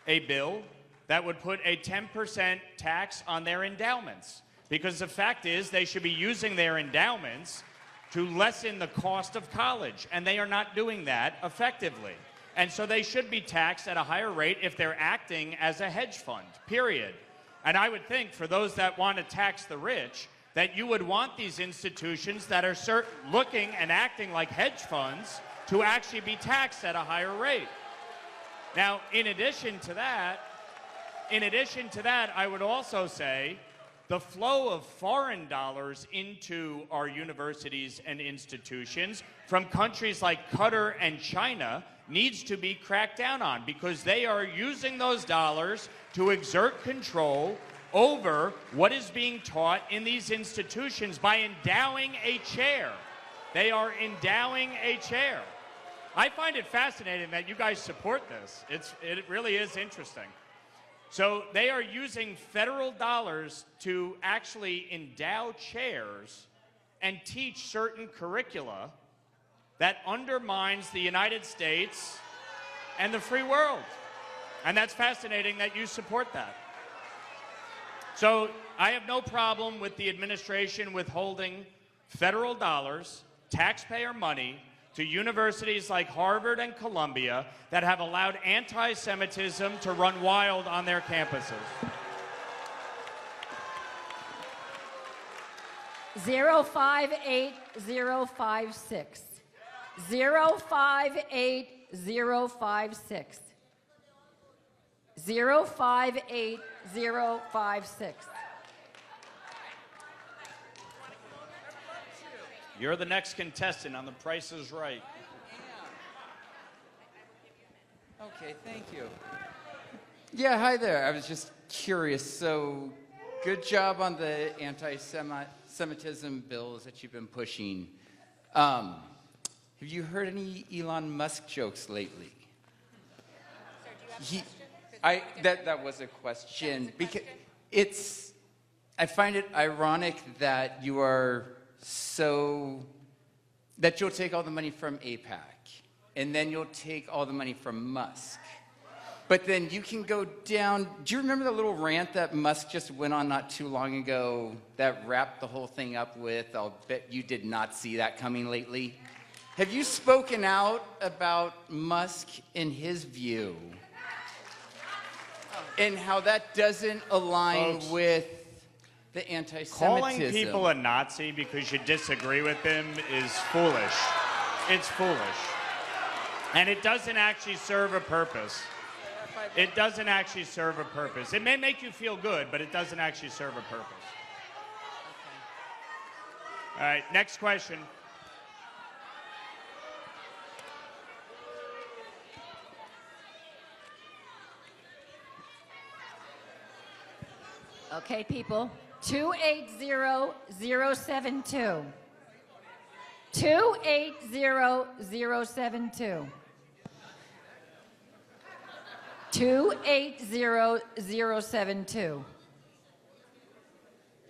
a bill that would put a 10% tax on their endowments, because the fact is they should be using their endowments to lessen the cost of college, and they are not doing that effectively. And so they should be taxed at a higher rate if they're acting as a hedge fund, period. And I would think for those that want to tax the rich, that you would want these institutions that are looking and acting like hedge funds to actually be taxed at a higher rate. Now, in addition to that, I would also say the flow of foreign dollars into our universities and institutions from countries like Qatar and China needs to be cracked down on, because they are using those dollars to exert control over what is being taught in these institutions by endowing a chair. They are endowing a chair. I find it fascinating that you guys support this. It really is interesting. So they are using federal dollars to actually endow chairs and teach certain curricula that undermines the United States and the free world. And that's fascinating that you support that. So I have no problem with the administration withholding federal dollars, taxpayer money, to universities like Harvard and Columbia that have allowed anti-Semitism to run wild on their campuses. 058056. 058056. 058056. You're the next contestant on The Price is Right. Okay, thank you. Yeah, hi there. I was just curious. So, good job on the anti-Semitism bills that you've been pushing. Have you heard any Elon Musk jokes lately? That was a question. Because I find it ironic that you are that you'll take all the money from AIPAC, and then you'll take all the money from Musk. But then you can go down. Do you remember the little rant that Musk just went on not too long ago that wrapped the whole thing up with, I'll bet you did not see that coming lately? Have you spoken out about Musk and his view and how that doesn't align Folks, with the anti-Semitism? Calling people a Nazi because you disagree with them is foolish. It's foolish. And it doesn't actually serve a purpose. It doesn't actually serve a purpose. It may make you feel good, but it doesn't actually serve a purpose. All right, next question. Okay, people. 280072. 280072. 280072.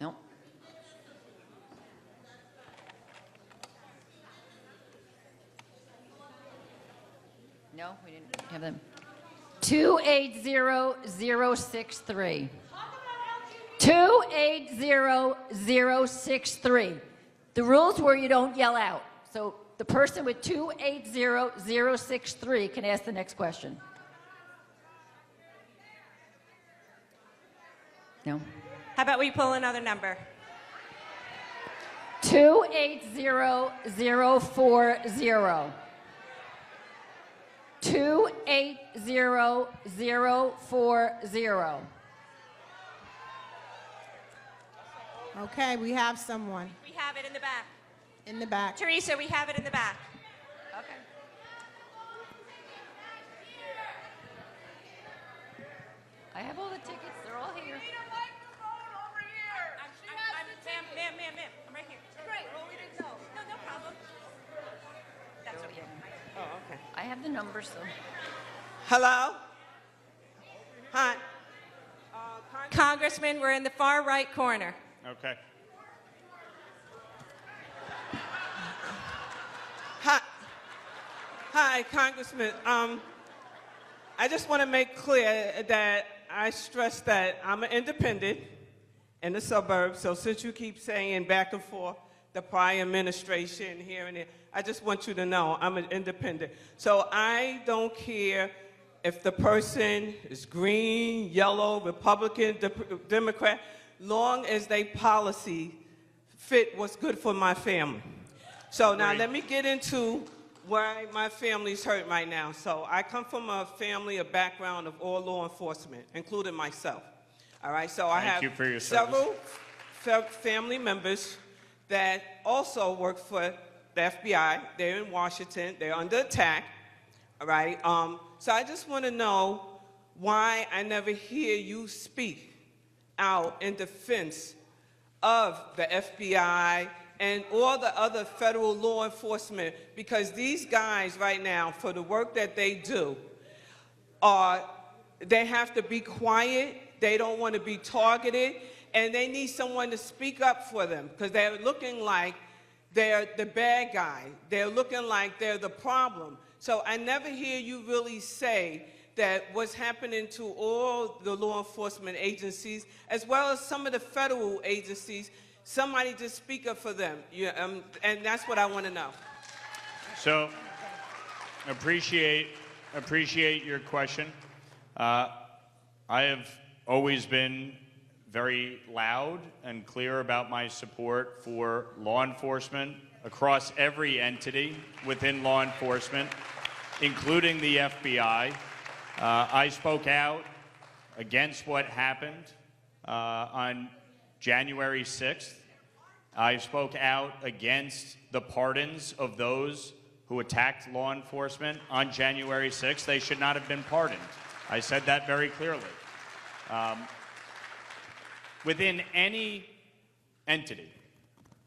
No. No, we didn't have them. 280063. 280063. The rules were you don't yell out. So the person with 280063 can ask the next question. No. How about we pull another number? 280040. 280040. Okay, we have someone. We have it in the back. In the back. Teresa, we have it in the back. Okay. I have all the tickets. They're all here. Ma'am, I'm right here. Great. Well, we didn't know. No problem. That's okay. Oh, okay. I have the numbers, so. Hello? Hi. Congressman, we're in the far right corner. Okay. Hi, Congressman. I just want to make clear that I stress that I'm an independent in the suburbs, so since you keep saying back and forth the prior administration here and there, I just want you to know I'm an independent. So I don't care if the person is green, yellow, Republican, Democrat, long as they policy fit what's good for my family. So now let me get into why my family's hurt right now. So I come from a family, a background of all law enforcement, including myself. All right, so I have several family members that also work for the FBI. They're in Washington. They're under attack. All right, so I just want to know why I never hear you speak out in defense of the FBI and all the other federal law enforcement, because these guys right now, for the work that they do, they have to be quiet, they don't want to be targeted, and they need someone to speak up for them, because they're looking like they're the bad guy. They're looking like they're the problem. So I never hear you really say that what's happening to all the law enforcement agencies, as well as some of the federal agencies, somebody just speak up for them, and that's what I want to know. So, appreciate your question. I have always been very loud and clear about my support for law enforcement across every entity within law enforcement, including the FBI. I spoke out against what happened on January 6th. I spoke out against the pardons of those who attacked law enforcement on January 6th. They should not have been pardoned. I said that very clearly. Within any entity,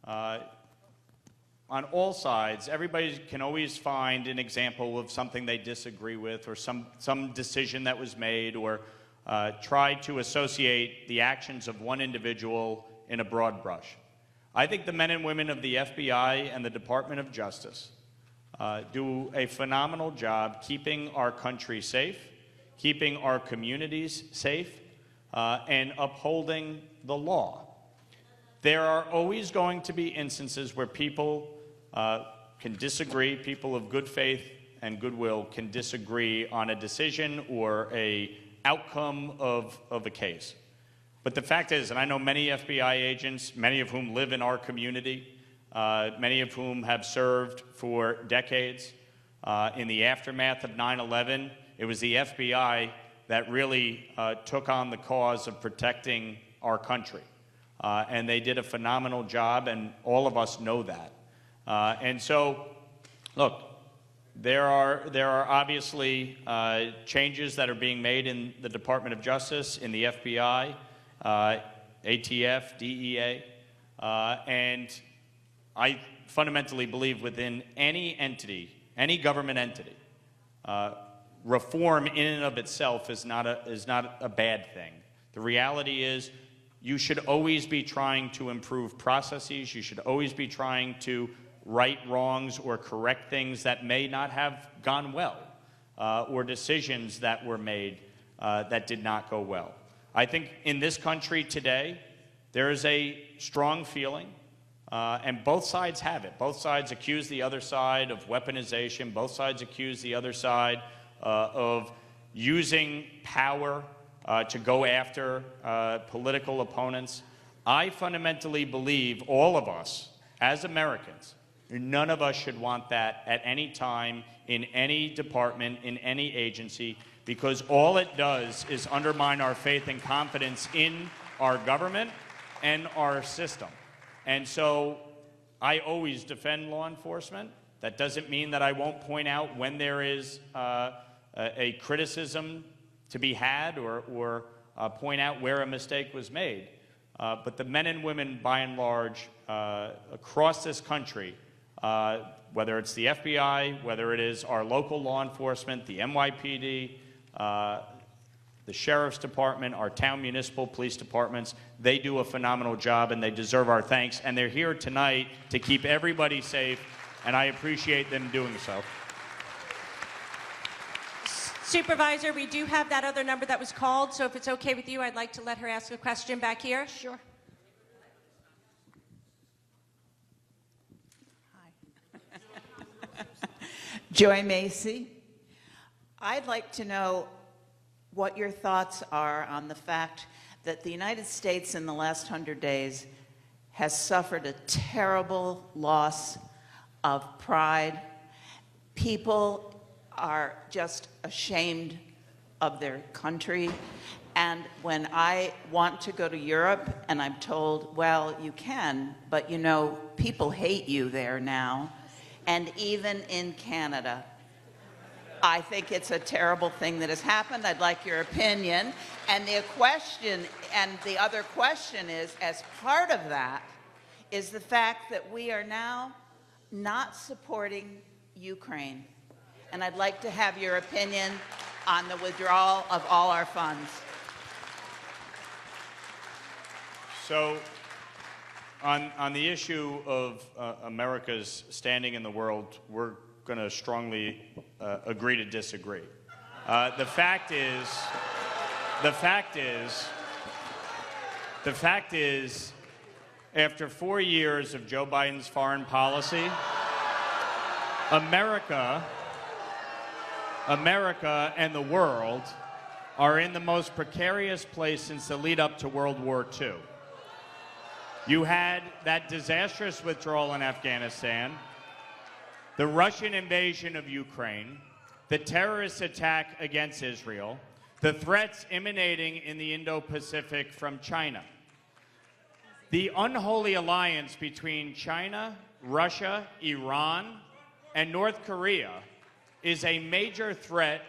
on all sides, everybody can always find an example of something they disagree with, or some decision that was made, or try to associate the actions of one individual in a broad brush. I think the men and women of the FBI and the Department of Justice do a phenomenal job keeping our country safe, keeping our communities safe, and upholding the law. There are always going to be instances where people can disagree, people of good faith and goodwill can disagree on a decision or an outcome of a case. But the fact is, and I know many FBI agents, many of whom live in our community, many of whom have served for decades. In the aftermath of 9/11, it was the FBI that really took on the cause of protecting our country. And they did a phenomenal job, and all of us know that. And so, look, there are obviously changes that are being made in the Department of Justice, in the FBI, ATF, DEA, and I fundamentally believe within any entity, any government entity, reform in and of itself is not a bad thing. The reality is you should always be trying to improve processes. You should always be trying to right wrongs or correct things that may not have gone well, or decisions that were made that did not go well. I think in this country today, there is a strong feeling, and both sides have it. Both sides accuse the other side of weaponization. Both sides accuse the other side of using power to go after political opponents. I fundamentally believe all of us, as Americans, none of us should want that at any time, in any department, in any agency, because all it does is undermine our faith and confidence in our government and our system. And so I always defend law enforcement. That doesn't mean that I won't point out when there is a criticism to be had, or point out where a mistake was made. But the men and women, by and large, across this country, whether it's the FBI, whether it is our local law enforcement, the NYPD, the the Sheriff's Department, our town municipal police departments. They do a phenomenal job, and they deserve our thanks. And they're here tonight to keep everybody safe, and I appreciate them doing so. Supervisor, we do have that other number that was called, so if it's okay with you, I'd like to let her ask a question back here. Sure. Joy Macy. I'd like to know what your thoughts are on the fact that the United States in the last 100 days has suffered a terrible loss of pride. People are just ashamed of their country. And when I want to go to Europe and I'm told, well, you can, but you know, people hate you there now. And even in Canada, I think it's a terrible thing that has happened. I'd like your opinion. And the other question is, as part of that, is the fact that we are now not supporting Ukraine. And I'd like to have your opinion on the withdrawal of all our funds. So, on the issue of America's standing in the world, we're going to strongly agree to disagree. The fact is, after 4 years of Joe Biden's foreign policy, America and the world are in the most precarious place since the lead up to World War II. You had that disastrous withdrawal in Afghanistan, the Russian invasion of Ukraine, the terrorist attack against Israel, the threats emanating in the Indo-Pacific from China. The unholy alliance between China, Russia, Iran, and North Korea is a major threat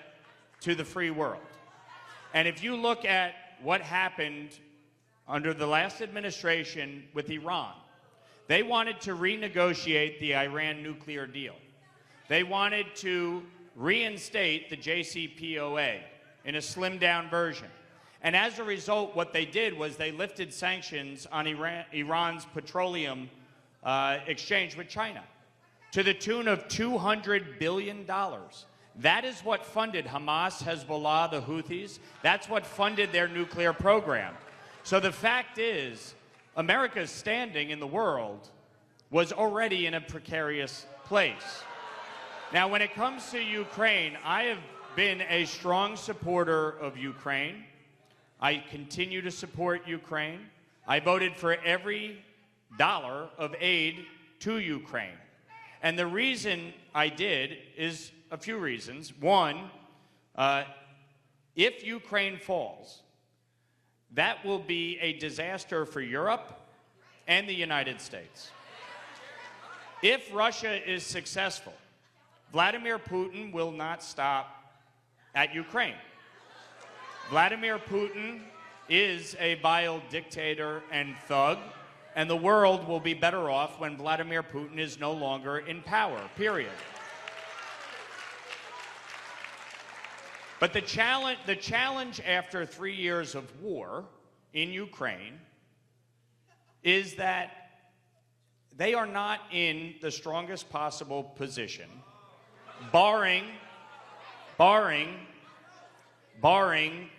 to the free world. And if you look at what happened under the last administration with Iran, they wanted to renegotiate the Iran nuclear deal. They wanted to reinstate the JCPOA in a slimmed-down version. And as a result, what they did was they lifted sanctions on Iran's petroleum exchange with China to the tune of $200 billion. That is what funded Hamas, Hezbollah, the Houthis. That's what funded their nuclear program. So the fact is, America's standing in the world was already in a precarious place. Now, when it comes to Ukraine, I have been a strong supporter of Ukraine. I continue to support Ukraine. I voted for every dollar of aid to Ukraine. And the reason I did is a few reasons. One, if Ukraine falls, that will be a disaster for Europe and the United States. If Russia is successful, Vladimir Putin will not stop at Ukraine. Vladimir Putin is a vile dictator and thug, and the world will be better off when Vladimir Putin is no longer in power, period. But the challenge after 3 years of war in Ukraine is that they are not in the strongest possible position, barring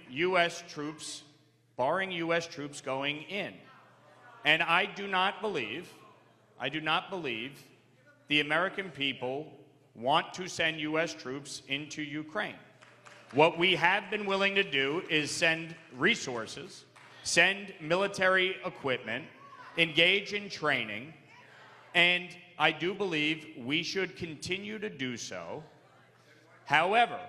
U.S. troops going in. And I do not believe the American people want to send U.S. troops into Ukraine. What we have been willing to do is send resources, send military equipment, engage in training, and I do believe we should continue to do so. However,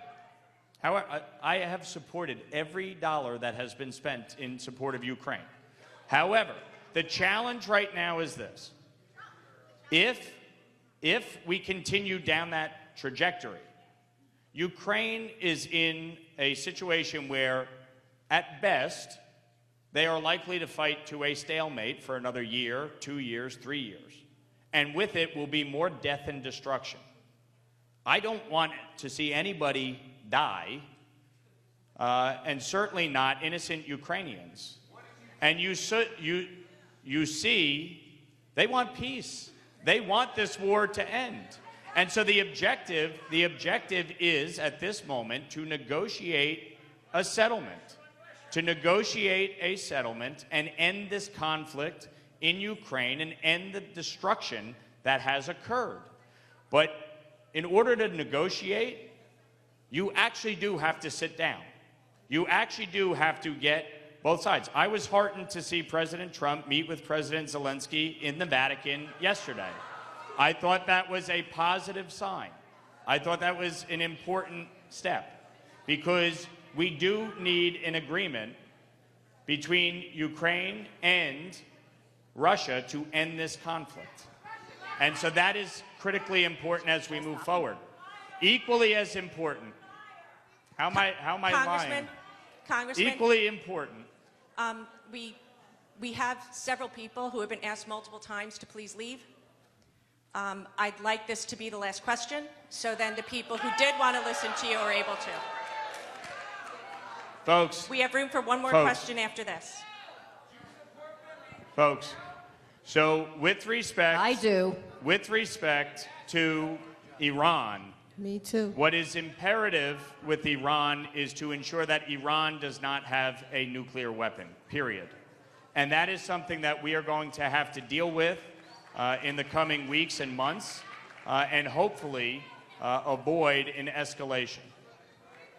I have supported every dollar that has been spent in support of Ukraine. However, the challenge right now is this. If we continue down that trajectory, Ukraine is in a situation where, at best, they are likely to fight to a stalemate for another year, 2 years, 3 years. And with it will be more death and destruction. I don't want to see anybody die and certainly not innocent Ukrainians. And you see, they want peace. They want this war to end. And so the objective is, at this moment, to negotiate a settlement. To negotiate a settlement and end this conflict in Ukraine and end the destruction that has occurred. But in order to negotiate, you actually do have to sit down. You actually do have to get both sides. I was heartened to see President Trump meet with President Zelensky in the Vatican yesterday. I thought that was a positive sign. I thought that was an important step, because we do need an agreement between Ukraine and Russia to end this conflict. And so that is critically important as we move forward. Equally as important, how am I lying? Congressman, Equally important. we have several people who have been asked multiple times to please leave. I'd like this to be the last question, so then the people who did want to listen to you are able to. Folks. We have room for one more question after this. Folks, so with respect... I do. With respect to Iran... Me too. What is imperative with Iran is to ensure that Iran does not have a nuclear weapon, period. And that is something that we are going to have to deal with in the coming weeks and months, and hopefully avoid an escalation.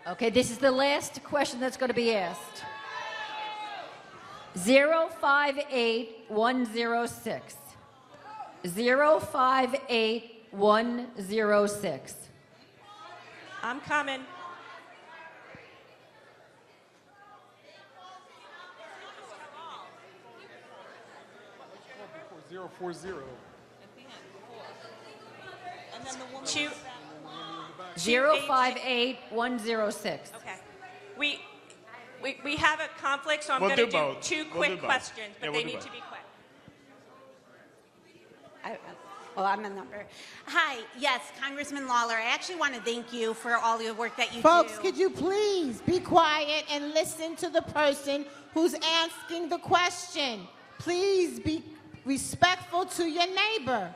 Okay, this is the last question that's going to be asked. 058106. 058106. I'm coming. Zero 40. And then the woman. 058106. Okay. We have a conflict, so I'm going to do two quick questions, but they need to be quick. I'm a number. Hi, yes, Congressman Lawler. I actually want to thank you for all your work that you Folks, do. could you please be quiet and listen to the person who's asking the question? Please be respectful to your neighbor.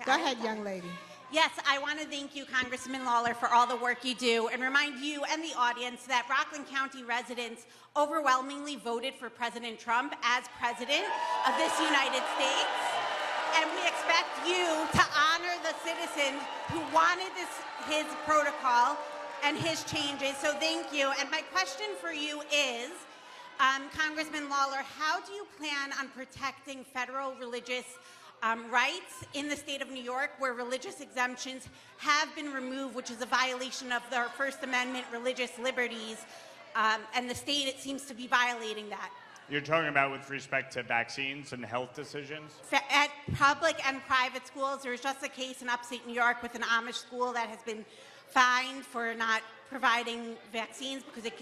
Go ahead, young lady. Yes, I want to thank you, Congressman Lawler, for all the work you do and remind you and the audience that Rockland County residents overwhelmingly voted for President Trump as president of this United States. And we expect you to honor the citizens who wanted his protocol and his changes. So thank you. And my question for you is, Congressman Lawler, how do you plan on protecting federal religious rights in the state of New York, where religious exemptions have been removed, which is a violation of their First Amendment religious liberties, and the state, it seems to be violating that? You're talking about with respect to vaccines and health decisions? At public and private schools, there was just a case in upstate New York with an Amish school that has been fined for not providing vaccines because it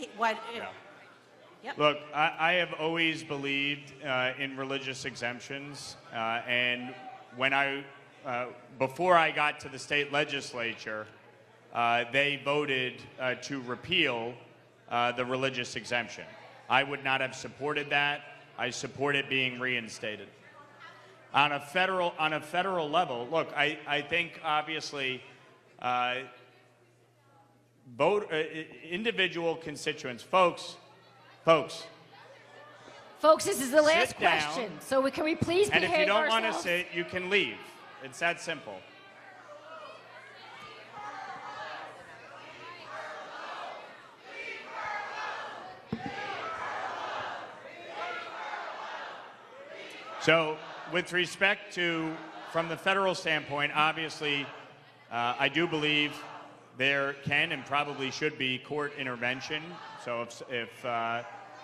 Yep. Look, I have always believed in religious exemptions, and when before I got to the state legislature, they voted to repeal the religious exemption. I would not have supported that. I support it being reinstated. On a federal level, look, I think obviously individual constituents, folks, this is the last sit down, question. So can we please behave ourselves? And if you don't want to ourselves? sit, you can leave. It's that simple. So with respect to, from the federal standpoint, obviously, I do believe there can and probably should be court intervention. So if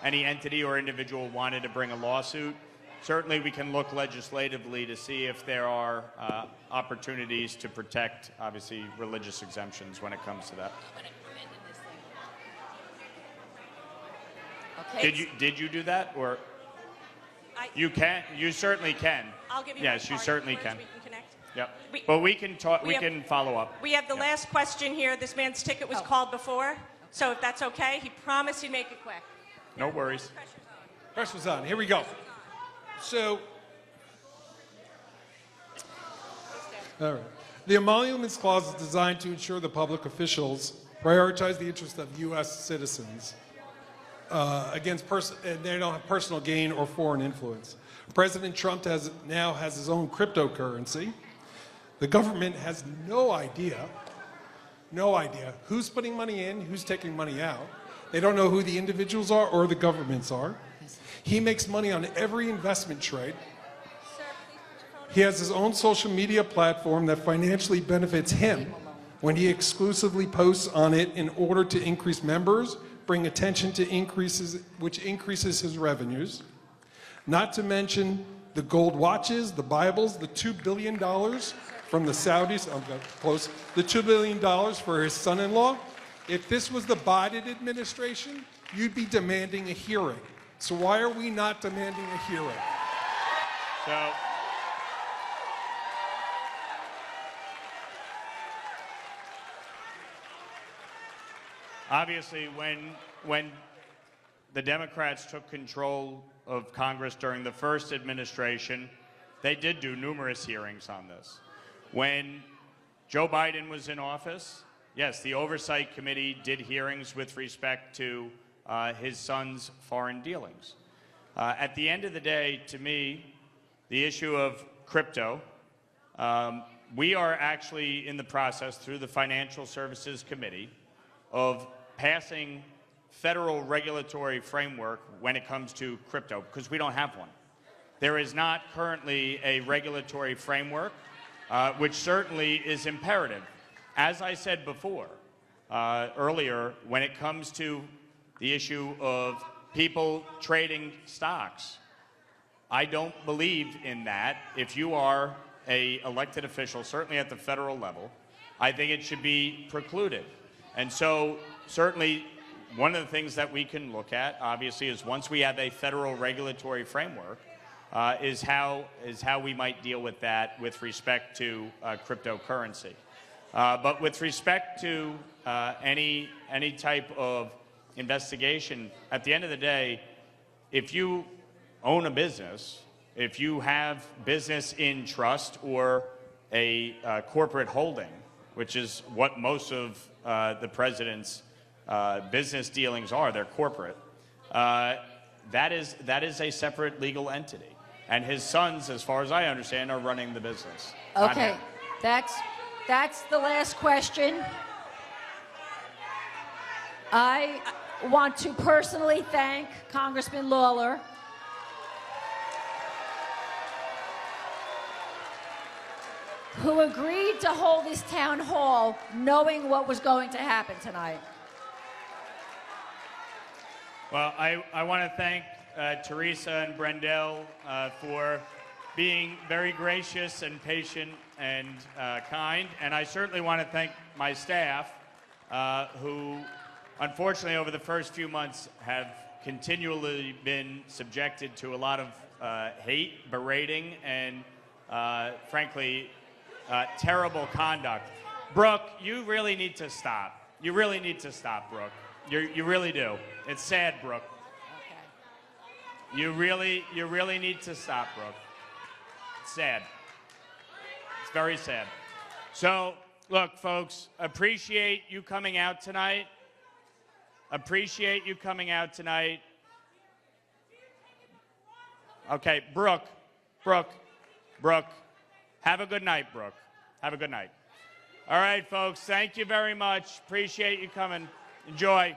any entity or individual wanted to bring a lawsuit, certainly we can look legislatively to see if there are opportunities to protect, obviously, religious exemptions when it comes to that. Okay. Did you do that, or you can? You certainly can. I'll give you yes, you certainly can. We can connect. Yep. But we can talk. We can follow up. We have the last question here. This man's ticket was called before, So if that's okay, he promised he'd make it quick. No worries. Pressure's on. Here we go. So, all right. The Emoluments Clause is designed to ensure the public officials prioritize the interests of U.S. citizens and they don't have personal gain or foreign influence. President Trump now has his own cryptocurrency. The government has no idea who's putting money in, who's taking money out. They don't know who the individuals are or the governments are. He makes money on every investment trade. He has his own social media platform that financially benefits him when he exclusively posts on it in order to increase members, bring attention to which increases his revenues. Not to mention the gold watches, the Bibles, the $2 billion from the Saudis, close, the $2 billion for his son-in-law. If this was the Biden administration, you'd be demanding a hearing. So why are we not demanding a hearing? So, obviously, when the Democrats took control of Congress during the first administration, they did do numerous hearings on this. When Joe Biden was in office, yes, the Oversight Committee did hearings with respect to his son's foreign dealings. At the end of the day, to me, the issue of crypto, we are actually in the process through the Financial Services Committee of passing federal regulatory framework when it comes to crypto, because we don't have one. There is not currently a regulatory framework, which certainly is imperative. As I said before, earlier, when it comes to the issue of people trading stocks, I don't believe in that. If you are an elected official, certainly at the federal level, I think it should be precluded. And so certainly one of the things that we can look at, obviously, is once we have a federal regulatory framework, is how we might deal with that with respect to cryptocurrency. But with respect to any type of investigation, at the end of the day, if you own a business, if you have business in trust or a corporate holding, which is what most of the president's business dealings are, they're corporate, that is a separate legal entity. And his sons, as far as I understand, are running the business. Okay, that's the last question. I want to personally thank Congressman Lawler who agreed to hold this town hall knowing what was going to happen tonight. Well, I want to thank Teresa and Brendel for being very gracious and patient and kind. And I certainly want to thank my staff who, unfortunately, over the first few months have continually been subjected to a lot of hate, berating, and frankly, terrible conduct. Brooke, you really need to stop. You really need to stop, Brooke. You really do. It's sad, Brooke. Okay. You really need to stop, Brooke. It's sad. It's very sad. So, look, folks, appreciate you coming out tonight. Appreciate you coming out tonight. Okay, Brooke. Have a good night, Brooke. Have a good night. All right, folks, thank you very much. Appreciate you coming. Enjoy.